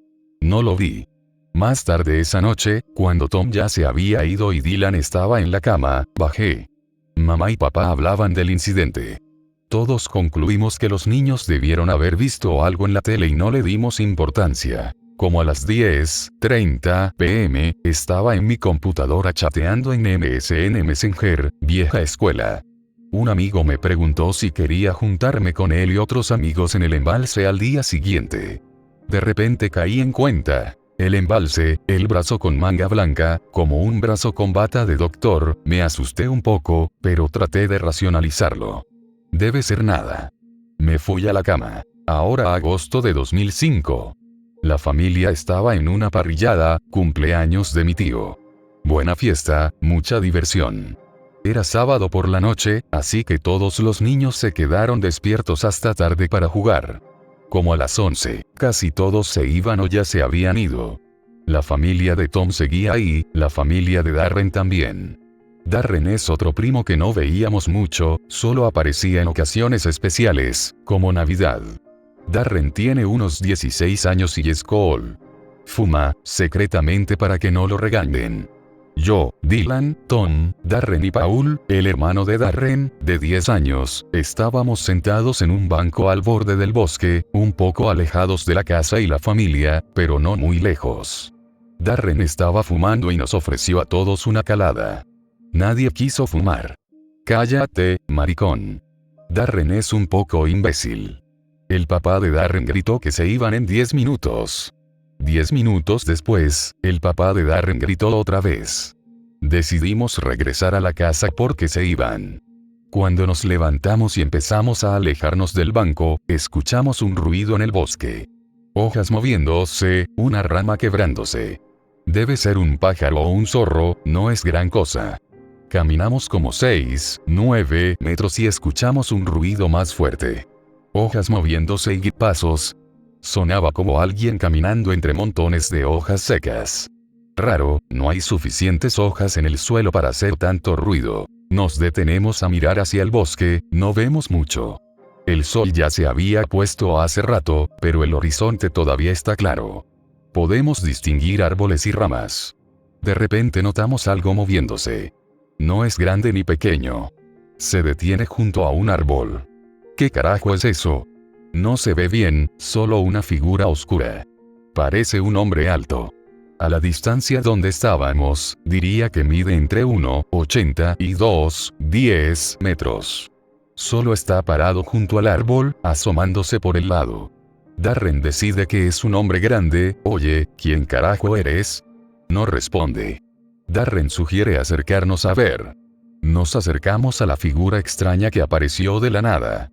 No lo vi. Más tarde esa noche, cuando Tom ya se había ido y Dylan estaba en la cama, bajé. Mamá y papá hablaban del incidente. Todos concluimos que los niños debieron haber visto algo en la tele y no le dimos importancia. Como a las 10:30 p.m., estaba en mi computadora chateando en MSN Messenger, vieja escuela. Un amigo me preguntó si quería juntarme con él y otros amigos en el embalse al día siguiente. De repente caí en cuenta. El embalse, el brazo con manga blanca, como un brazo con bata de doctor, me asusté un poco, pero traté de racionalizarlo. Debe ser nada. Me fui a la cama. Ahora agosto de 2005. La familia estaba en una parrillada, cumpleaños de mi tío. Buena fiesta, mucha diversión. Era sábado por la noche, así que todos los niños se quedaron despiertos hasta tarde para jugar. Como a las 11, casi todos se iban o ya se habían ido. La familia de Tom seguía ahí, la familia de Darren también. Darren es otro primo que no veíamos mucho, solo aparecía en ocasiones especiales, como Navidad. Darren tiene unos 16 años y es cool. Fuma, secretamente para que no lo regañen. Yo, Dylan, Tom, Darren y Paul, el hermano de Darren, de 10 años, estábamos sentados en un banco al borde del bosque, un poco alejados de la casa y la familia, pero no muy lejos. Darren estaba fumando y nos ofreció a todos una calada. Nadie quiso fumar. Cállate, maricón. Darren es un poco imbécil. El papá de Darren gritó que se iban en 10 minutos. 10 minutos después, el papá de Darren gritó otra vez. Decidimos regresar a la casa porque se iban. Cuando nos levantamos y empezamos a alejarnos del banco, escuchamos un ruido en el bosque. Hojas moviéndose, una rama quebrándose. Debe ser un pájaro o un zorro, no es gran cosa. Caminamos como 6, 9 metros y escuchamos un ruido más fuerte. Hojas moviéndose y pasos. Sonaba como alguien caminando entre montones de hojas secas. Raro, no hay suficientes hojas en el suelo para hacer tanto ruido. Nos detenemos a mirar hacia el bosque, no vemos mucho. El sol ya se había puesto hace rato, pero el horizonte todavía está claro. Podemos distinguir árboles y ramas. De repente notamos algo moviéndose. No es grande ni pequeño. Se detiene junto a un árbol. ¿Qué carajo es eso? No se ve bien, solo una figura oscura. Parece un hombre alto. A la distancia donde estábamos, diría que mide entre 1,80 y 2,10 metros. Solo está parado junto al árbol, asomándose por el lado. Darren decide que es un hombre grande. Oye, ¿quién carajo eres? No responde. Darren sugiere acercarnos a ver. Nos acercamos a la figura extraña que apareció de la nada.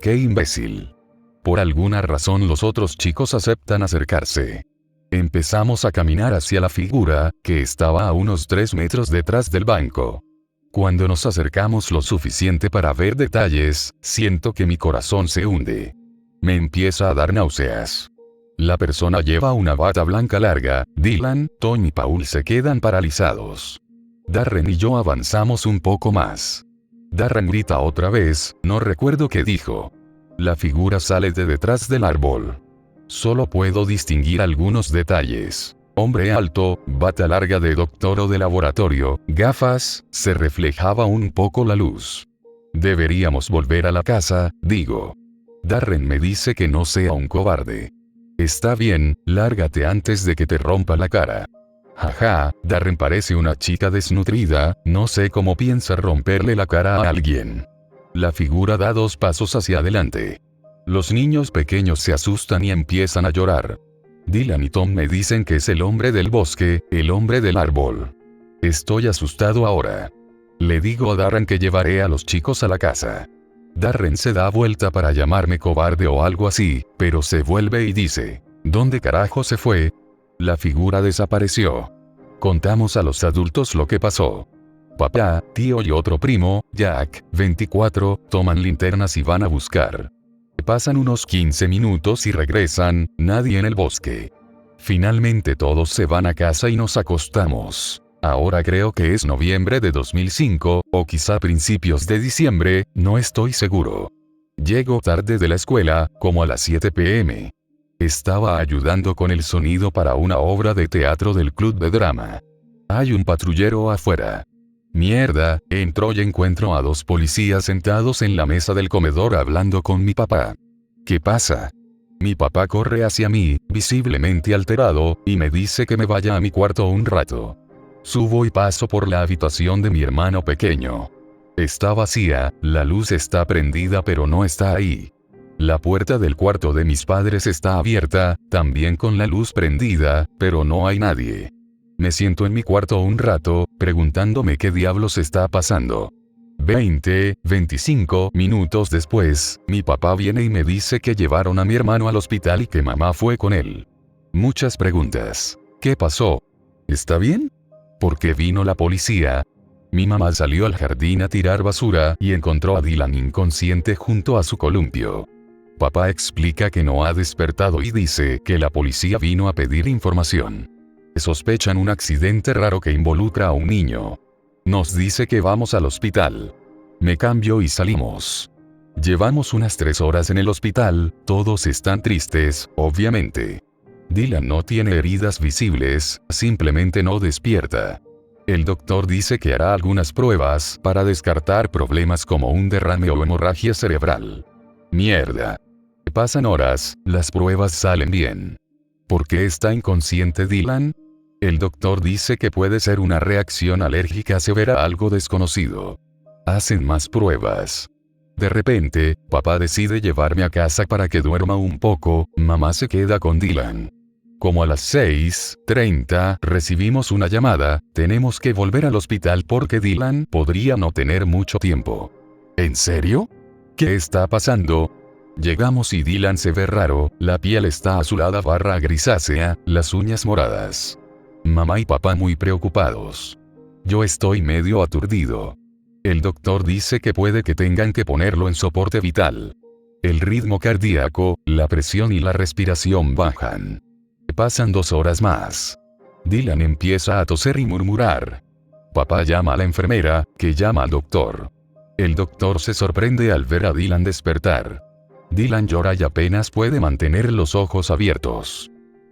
¡Qué imbécil! Por alguna razón los otros chicos aceptan acercarse. Empezamos a caminar hacia la figura, que estaba a unos 3 metros detrás del banco. Cuando nos acercamos lo suficiente para ver detalles, siento que mi corazón se hunde. Me empieza a dar náuseas. La persona lleva una bata blanca larga. Dylan, Tom y Paul se quedan paralizados. Darren y yo avanzamos un poco más. Darren grita otra vez, no recuerdo qué dijo. La figura sale de detrás del árbol. Solo puedo distinguir algunos detalles. Hombre alto, bata larga de doctor o de laboratorio, gafas, se reflejaba un poco la luz. Deberíamos volver a la casa, digo. Darren me dice que no sea un cobarde. Está bien, lárgate antes de que te rompa la cara. Jaja, Darren parece una chica desnutrida, no sé cómo piensa romperle la cara a alguien. La figura da 2 pasos hacia adelante. Los niños pequeños se asustan y empiezan a llorar. Dylan y Tom me dicen que es el hombre del bosque, el hombre del árbol. Estoy asustado ahora. Le digo a Darren que llevaré a los chicos a la casa. Darren se da vuelta para llamarme cobarde o algo así, pero se vuelve y dice, ¿dónde carajo se fue? La figura desapareció. Contamos a los adultos lo que pasó. Papá, tío y otro primo, Jack, 24, toman linternas y van a buscar. Pasan unos 15 minutos y regresan, nadie en el bosque. Finalmente todos se van a casa y nos acostamos. Ahora creo que es noviembre de 2005, o quizá principios de diciembre, no estoy seguro. Llego tarde de la escuela, como a las 7 p.m. Estaba ayudando con el sonido para una obra de teatro del club de drama. Hay un patrullero afuera. Mierda, entro y encuentro a 2 policías sentados en la mesa del comedor hablando con mi papá. ¿Qué pasa? Mi papá corre hacia mí, visiblemente alterado, y me dice que me vaya a mi cuarto un rato. Subo y paso por la habitación de mi hermano pequeño. Está vacía, la luz está prendida pero no está ahí. La puerta del cuarto de mis padres está abierta, también con la luz prendida, pero no hay nadie. Me siento en mi cuarto un rato, preguntándome qué diablos está pasando. 25 minutos después, mi papá viene y me dice que llevaron a mi hermano al hospital y que mamá fue con él. Muchas preguntas. ¿Qué pasó? ¿Está bien? ¿Por qué vino la policía? Mi mamá salió al jardín a tirar basura y encontró a Dylan inconsciente junto a su columpio. Papá explica que no ha despertado y dice que la policía vino a pedir información. Sospechan un accidente raro que involucra a un niño. Nos dice que vamos al hospital. Me cambio y salimos. Llevamos unas 3 horas en el hospital, todos están tristes, obviamente. Dylan no tiene heridas visibles, simplemente no despierta. El doctor dice que hará algunas pruebas para descartar problemas como un derrame o hemorragia cerebral. Mierda. Pasan horas, las pruebas salen bien. ¿Por qué está inconsciente Dylan? El doctor dice que puede ser una reacción alérgica severa a algo desconocido. Hacen más pruebas. De repente, papá decide llevarme a casa para que duerma un poco, mamá se queda con Dylan. Como a las 6:30 recibimos una llamada, tenemos que volver al hospital porque Dylan podría no tener mucho tiempo. ¿En serio? ¿Qué está pasando? Llegamos y Dylan se ve raro, la piel está azulada / grisácea, las uñas moradas. Mamá y papá muy preocupados. Yo estoy medio aturdido. El doctor dice que puede que tengan que ponerlo en soporte vital. El ritmo cardíaco, la presión y la respiración bajan. Pasan 2 horas más. Dylan empieza a toser y murmurar. Papá llama a la enfermera, que llama al doctor. El doctor se sorprende al ver a Dylan despertar. Dylan llora y apenas puede mantener los ojos abiertos.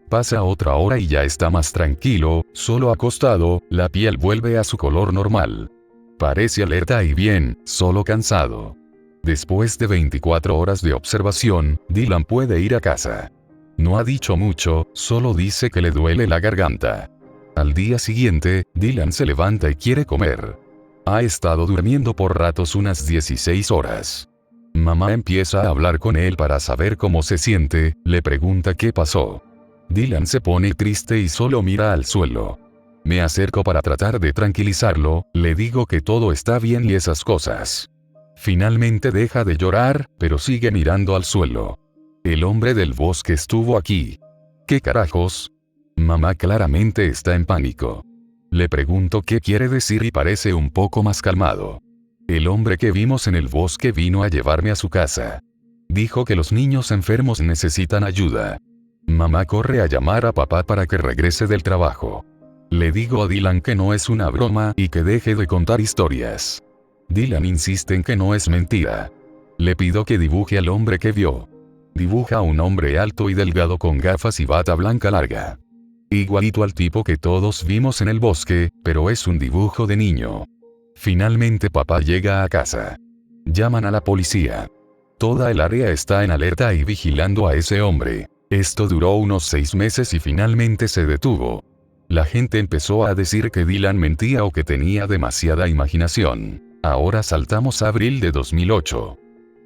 Pasa otra hora y ya está más tranquilo, solo acostado, la piel vuelve a su color normal. Parece alerta y bien, solo cansado. Después de 24 horas de observación, Dylan puede ir a casa. No ha dicho mucho, solo dice que le duele la garganta. Al día siguiente, Dylan se levanta y quiere comer. Ha estado durmiendo por ratos unas 16 horas. Mamá empieza a hablar con él para saber cómo se siente, le pregunta qué pasó. Dylan se pone triste y solo mira al suelo. Me acerco para tratar de tranquilizarlo, le digo que todo está bien y esas cosas. Finalmente deja de llorar, pero sigue mirando al suelo. El hombre del bosque estuvo aquí. ¿Qué carajos? Mamá claramente está en pánico. Le pregunto qué quiere decir y parece un poco más calmado. El hombre que vimos en el bosque vino a llevarme a su casa. Dijo que los niños enfermos necesitan ayuda. Mamá corre a llamar a papá para que regrese del trabajo. Le digo a Dylan que no es una broma y que deje de contar historias. Dylan insiste en que no es mentira. Le pido que dibuje al hombre que vio. Dibuja a un hombre alto y delgado con gafas y bata blanca larga. Igualito al tipo que todos vimos en el bosque, pero es un dibujo de niño. Finalmente papá llega a casa. Llaman a la policía. Toda el área está en alerta y vigilando a ese hombre. Esto duró unos 6 meses y finalmente se detuvo. La gente empezó a decir que Dylan mentía o que tenía demasiada imaginación. Ahora saltamos a abril de 2008.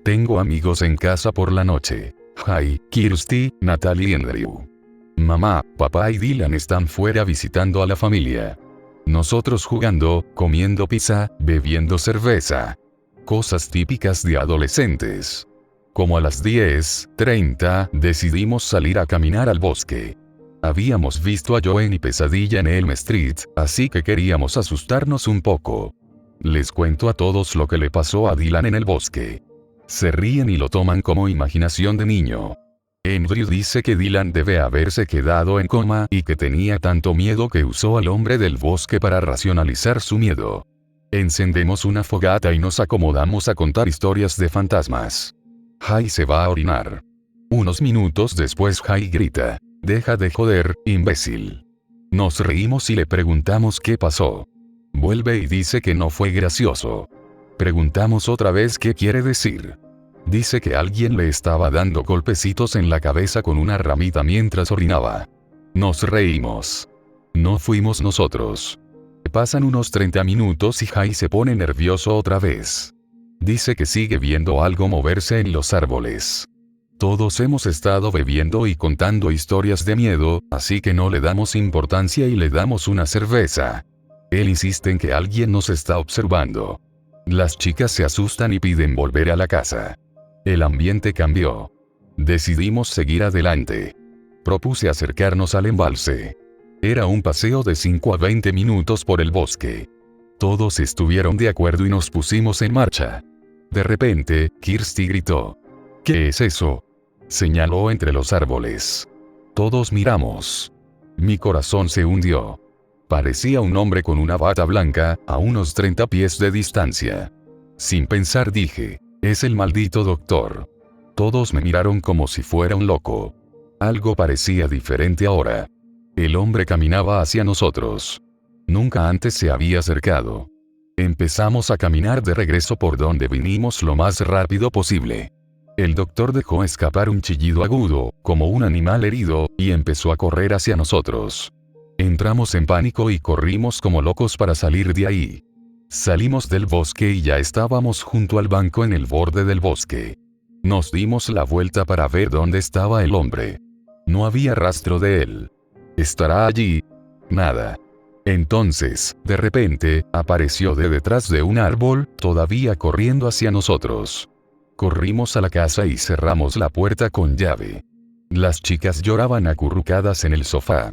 Tengo amigos en casa por la noche. Jai, Kirsty, Natalie y Andrew. Mamá, papá y Dylan están fuera visitando a la familia. Nosotros jugando, comiendo pizza, bebiendo cerveza. Cosas típicas de adolescentes. Como a las 10:30, decidimos salir a caminar al bosque. Habíamos visto a Joe y Pesadilla en Elm Street, así que queríamos asustarnos un poco. Les cuento a todos lo que le pasó a Dylan en el bosque. Se ríen y lo toman como imaginación de niño. Andrew dice que Dylan debe haberse quedado en coma y que tenía tanto miedo que usó al hombre del bosque para racionalizar su miedo. Encendemos una fogata y nos acomodamos a contar historias de fantasmas. Jai se va a orinar. Unos minutos después Jai grita: «Deja de joder, imbécil». Nos reímos y le preguntamos qué pasó. Vuelve y dice que no fue gracioso. Preguntamos otra vez qué quiere decir. Dice que alguien le estaba dando golpecitos en la cabeza con una ramita mientras orinaba. Nos reímos. No fuimos nosotros. Pasan unos 30 minutos y Jai se pone nervioso otra vez. Dice que sigue viendo algo moverse en los árboles. Todos hemos estado bebiendo y contando historias de miedo, así que no le damos importancia y le damos una cerveza. Él insiste en que alguien nos está observando. Las chicas se asustan y piden volver a la casa. El ambiente cambió. Decidimos seguir adelante. Propuse acercarnos al embalse. Era un paseo de 5 a 20 minutos por el bosque. Todos estuvieron de acuerdo y nos pusimos en marcha. De repente, Kirsty gritó: «¿Qué es eso?». Señaló entre los árboles. Todos miramos. Mi corazón se hundió. Parecía un hombre con una bata blanca, a unos 30 pies de distancia. Sin pensar dije: «Es el maldito doctor». Todos me miraron como si fuera un loco. Algo parecía diferente ahora. El hombre caminaba hacia nosotros. Nunca antes se había acercado. Empezamos a caminar de regreso por donde vinimos lo más rápido posible. El doctor dejó escapar un chillido agudo, como un animal herido, y empezó a correr hacia nosotros. Entramos en pánico y corrimos como locos para salir de ahí. Salimos del bosque y ya estábamos junto al banco en el borde del bosque. Nos dimos la vuelta para ver dónde estaba el hombre. No había rastro de él. ¿Estará allí? Nada. Entonces, de repente, apareció de detrás de un árbol, todavía corriendo hacia nosotros. Corrimos a la casa y cerramos la puerta con llave. Las chicas lloraban acurrucadas en el sofá.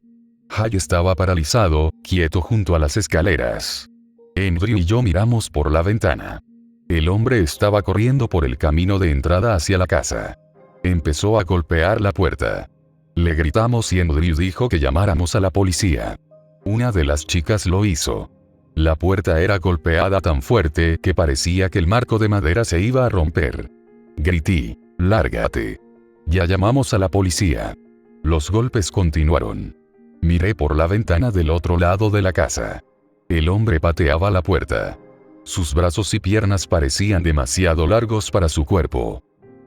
Jai estaba paralizado, quieto junto a las escaleras. Andrew y yo miramos por la ventana. El hombre estaba corriendo por el camino de entrada hacia la casa. Empezó a golpear la puerta. Le gritamos y Andrew dijo que llamáramos a la policía. Una de las chicas lo hizo. La puerta era golpeada tan fuerte que parecía que el marco de madera se iba a romper. Grité: «¡Lárgate!». Ya llamamos a la policía. Los golpes continuaron. Miré por la ventana del otro lado de la casa. El hombre pateaba la puerta. Sus brazos y piernas parecían demasiado largos para su cuerpo.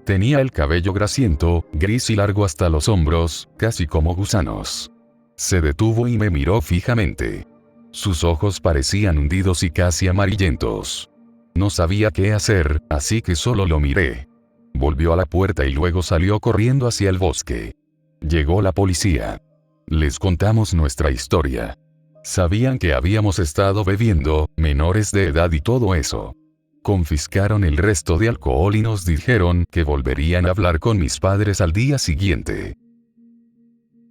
Tenía el cabello grasiento, gris y largo hasta los hombros, casi como gusanos. Se detuvo y me miró fijamente. Sus ojos parecían hundidos y casi amarillentos. No sabía qué hacer, así que solo lo miré. Volvió a la puerta y luego salió corriendo hacia el bosque. Llegó la policía. Les contamos nuestra historia. Sabían que habíamos estado bebiendo, menores de edad y todo eso. Confiscaron el resto de alcohol y nos dijeron que volverían a hablar con mis padres al día siguiente.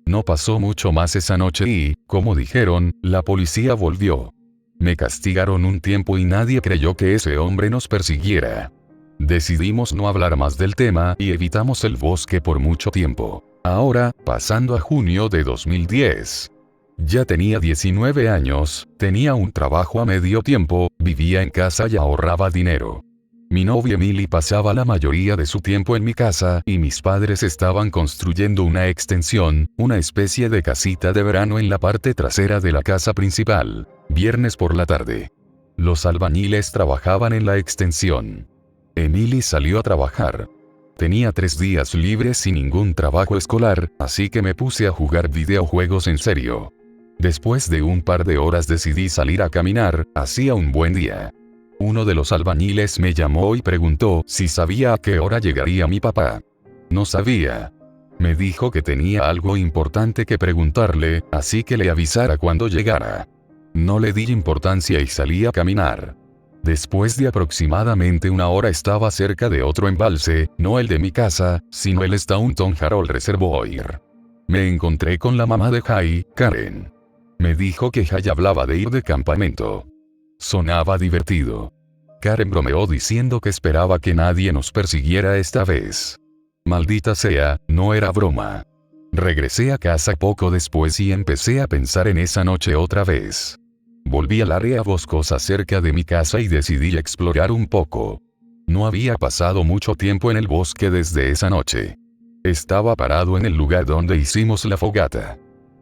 No pasó mucho más esa noche y, como dijeron, la policía volvió. Me castigaron un tiempo y nadie creyó que ese hombre nos persiguiera. Decidimos no hablar más del tema y evitamos el bosque por mucho tiempo. Ahora, pasando a junio de 2010. Ya tenía 19 años, tenía un trabajo a medio tiempo, vivía en casa y ahorraba dinero. Mi novia Emily pasaba la mayoría de su tiempo en mi casa y mis padres estaban construyendo una extensión, una especie de casita de verano en la parte trasera de la casa principal. Viernes por la tarde. Los albañiles trabajaban en la extensión. Emily salió a trabajar. Tenía 3 días libres y ningún trabajo escolar, así que me puse a jugar videojuegos en serio. Después de un par de horas decidí salir a caminar, hacía un buen día. Uno de los albañiles me llamó y preguntó si sabía a qué hora llegaría mi papá. No sabía. Me dijo que tenía algo importante que preguntarle, así que le avisara cuando llegara. No le di importancia y salí a caminar. Después de aproximadamente una hora estaba cerca de otro embalse, no el de mi casa, sino el Staunton Harold Reservoir. Me encontré con la mamá de Jai, Karen. Me dijo que Jai hablaba de ir de campamento. Sonaba divertido. Karen bromeó diciendo que esperaba que nadie nos persiguiera esta vez. Maldita sea, no era broma. Regresé a casa poco después y empecé a pensar en esa noche otra vez. Volví al área boscosa cerca de mi casa y decidí explorar un poco. No había pasado mucho tiempo en el bosque desde esa noche. Estaba parado en el lugar donde hicimos la fogata.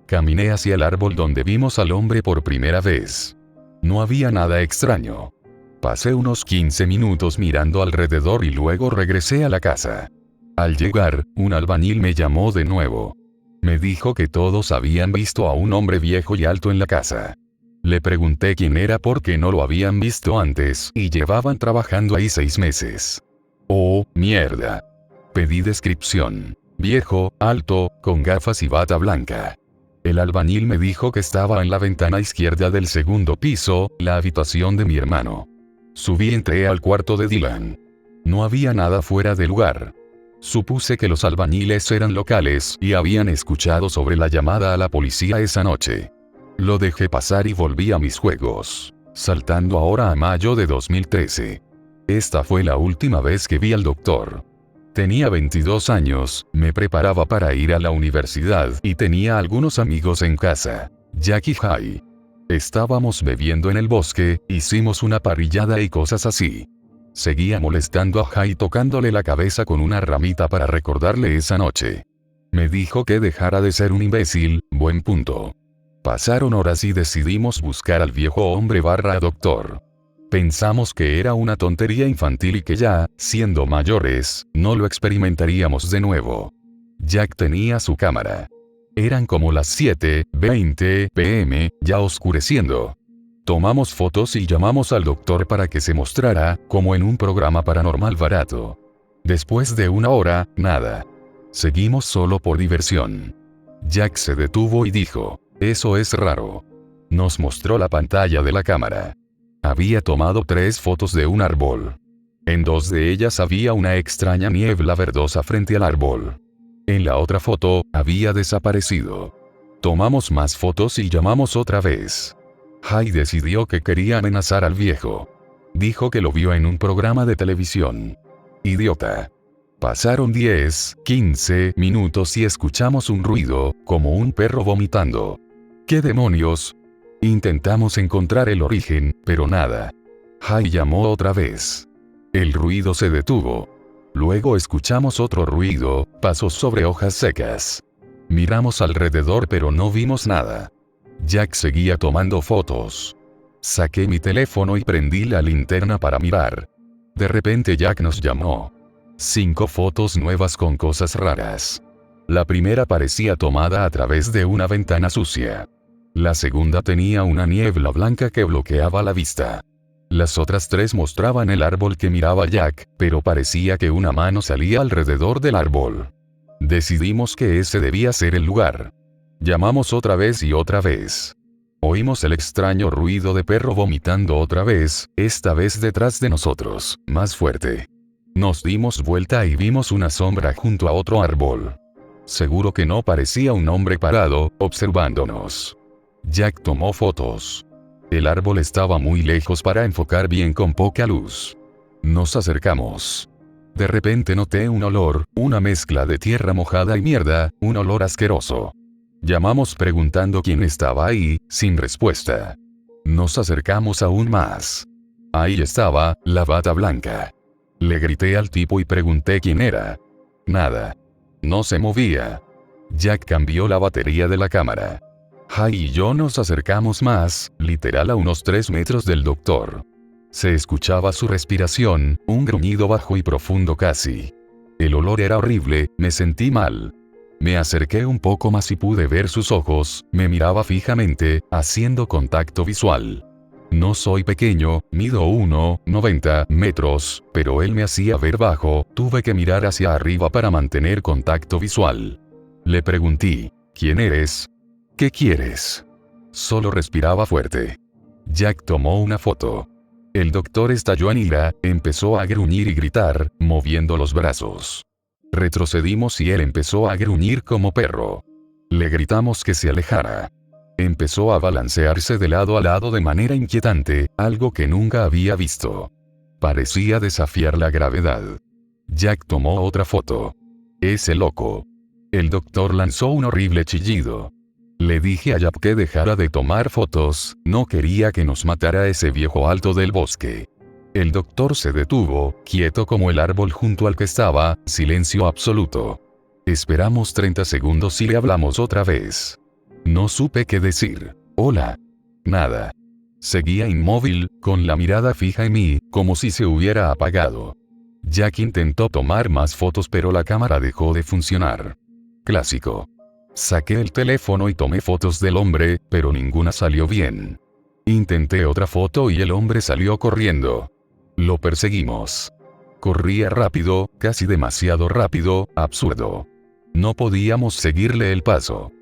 Caminé hacia el árbol donde vimos al hombre por primera vez. No había nada extraño. Pasé unos 15 minutos mirando alrededor y luego regresé a la casa. Al llegar, un albañil me llamó de nuevo. Me dijo que todos habían visto a un hombre viejo y alto en la casa. Le pregunté quién era porque no lo habían visto antes y llevaban trabajando ahí 6 meses. Oh, mierda. Pedí descripción. Viejo, alto, con gafas y bata blanca. El albañil me dijo que estaba en la ventana izquierda del segundo piso, la habitación de mi hermano. Subí y entré al cuarto de Dylan. No había nada fuera de lugar. Supuse que los albañiles eran locales y habían escuchado sobre la llamada a la policía esa noche. Lo dejé pasar y volví a mis juegos, saltando ahora a mayo de 2013. Esta fue la última vez que vi al doctor. Tenía 22 años, me preparaba para ir a la universidad y tenía algunos amigos en casa, Jack y Jai. Estábamos bebiendo en el bosque, hicimos una parrillada y cosas así. Seguía molestando a Jai tocándole la cabeza con una ramita para recordarle esa noche. Me dijo que dejara de ser un imbécil, buen punto. Pasaron horas y decidimos buscar al viejo hombre / doctor. Pensamos que era una tontería infantil y que ya, siendo mayores, no lo experimentaríamos de nuevo. Jack tenía su cámara. Eran como las 7:20 p.m., ya oscureciendo. Tomamos fotos y llamamos al doctor para que se mostrara, como en un programa paranormal barato. Después de una hora, nada. Seguimos solo por diversión. Jack se detuvo y dijo, «Eso es raro». Nos mostró la pantalla de la cámara. Había tomado 3 fotos de un árbol. En 2 de ellas había una extraña niebla verdosa frente al árbol. En la otra foto, había desaparecido. Tomamos más fotos y llamamos otra vez. Jai decidió que quería amenazar al viejo. Dijo que lo vio en un programa de televisión. Idiota. Pasaron 10, 15 minutos y escuchamos un ruido, como un perro vomitando. ¿Qué demonios? Intentamos encontrar el origen, pero nada. Jai llamó otra vez. El ruido se detuvo. Luego escuchamos otro ruido, pasos sobre hojas secas. Miramos alrededor pero no vimos nada. Jack seguía tomando fotos. Saqué mi teléfono y prendí la linterna para mirar. De repente Jack nos llamó. 5 fotos nuevas con cosas raras. La primera parecía tomada a través de una ventana sucia. La segunda tenía una niebla blanca que bloqueaba la vista. Las otras 3 mostraban el árbol que miraba Jack, pero parecía que una mano salía alrededor del árbol. Decidimos que ese debía ser el lugar. Llamamos otra vez y otra vez. Oímos el extraño ruido de perro vomitando otra vez, esta vez detrás de nosotros, más fuerte. Nos dimos vuelta y vimos una sombra junto a otro árbol. Seguro que no parecía un hombre parado, observándonos. Jack tomó fotos. El árbol estaba muy lejos para enfocar bien con poca luz. Nos acercamos. De repente noté un olor, una mezcla de tierra mojada y mierda, un olor asqueroso. Llamamos preguntando quién estaba ahí, sin respuesta. Nos acercamos aún más. Ahí estaba, la bata blanca. Le grité al tipo y pregunté quién era. Nada. No se movía. Jack cambió la batería de la cámara. Jay y yo nos acercamos más, literal a unos 3 metros del doctor. Se escuchaba su respiración, un gruñido bajo y profundo casi. El olor era horrible, me sentí mal. Me acerqué un poco más y pude ver sus ojos, me miraba fijamente, haciendo contacto visual. No soy pequeño, mido 1,90 metros, pero él me hacía ver bajo, tuve que mirar hacia arriba para mantener contacto visual. Le pregunté, ¿quién eres? ¿Qué quieres? Solo respiraba fuerte. Jack tomó una foto. El doctor estalló en ira, empezó a gruñir y gritar, moviendo los brazos. Retrocedimos y él empezó a gruñir como perro. Le gritamos que se alejara. Empezó a balancearse de lado a lado de manera inquietante, algo que nunca había visto. Parecía desafiar la gravedad. Jack tomó otra foto. Ese loco. El doctor lanzó un horrible chillido. Le dije a Jack que dejara de tomar fotos, no quería que nos matara ese viejo alto del bosque. El doctor se detuvo, quieto como el árbol junto al que estaba, silencio absoluto. Esperamos 30 segundos y le hablamos otra vez. No supe qué decir. Hola. Nada. Seguía inmóvil, con la mirada fija en mí, como si se hubiera apagado. Jack intentó tomar más fotos pero la cámara dejó de funcionar. Clásico. Saqué el teléfono y tomé fotos del hombre, pero ninguna salió bien. Intenté otra foto y el hombre salió corriendo. Lo perseguimos. Corría rápido, casi demasiado rápido, absurdo. No podíamos seguirle el paso.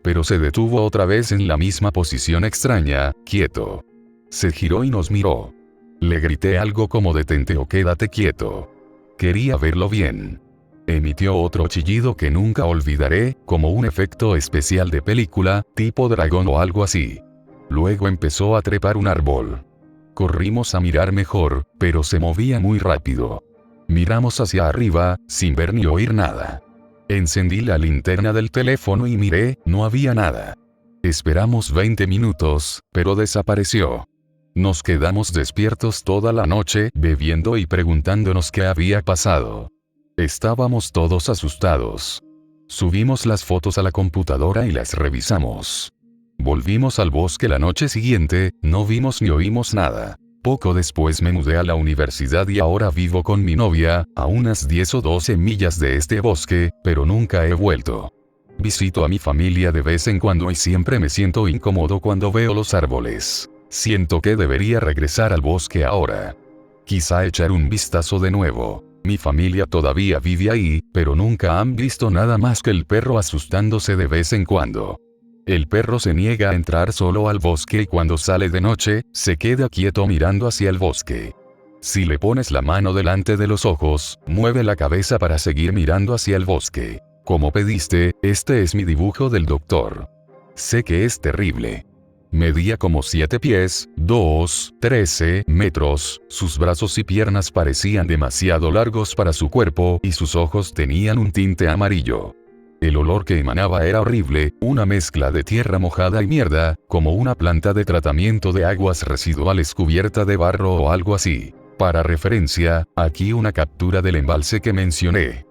Pero se detuvo otra vez en la misma posición extraña, quieto. Se giró y nos miró. Le grité algo como detente o quédate quieto. Quería verlo bien. Emitió otro chillido que nunca olvidaré, como un efecto especial de película, tipo dragón o algo así. Luego empezó a trepar un árbol. Corrimos a mirar mejor, pero se movía muy rápido. Miramos hacia arriba, sin ver ni oír nada. Encendí la linterna del teléfono y miré, no había nada. Esperamos 20 minutos, pero desapareció. Nos quedamos despiertos toda la noche, bebiendo y preguntándonos qué había pasado. Estábamos todos asustados. Subimos las fotos a la computadora y las revisamos. Volvimos al bosque la noche siguiente, no vimos ni oímos nada. Poco después me mudé a la universidad y ahora vivo con mi novia, a unas 10 o 12 millas de este bosque, pero nunca he vuelto. Visito a mi familia de vez en cuando y siempre me siento incómodo cuando veo los árboles. Siento que debería regresar al bosque ahora. Quizá echar un vistazo de nuevo. Mi familia todavía vive ahí, pero nunca han visto nada más que el perro asustándose de vez en cuando. El perro se niega a entrar solo al bosque y cuando sale de noche, se queda quieto mirando hacia el bosque. Si le pones la mano delante de los ojos, mueve la cabeza para seguir mirando hacia el bosque. Como pediste, este es mi dibujo del doctor. Sé que es terrible. Medía como 7 pies, 13 metros, sus brazos y piernas parecían demasiado largos para su cuerpo y sus ojos tenían un tinte amarillo. El olor que emanaba era horrible, una mezcla de tierra mojada y mierda, como una planta de tratamiento de aguas residuales cubierta de barro o algo así. Para referencia, aquí una captura del embalse que mencioné.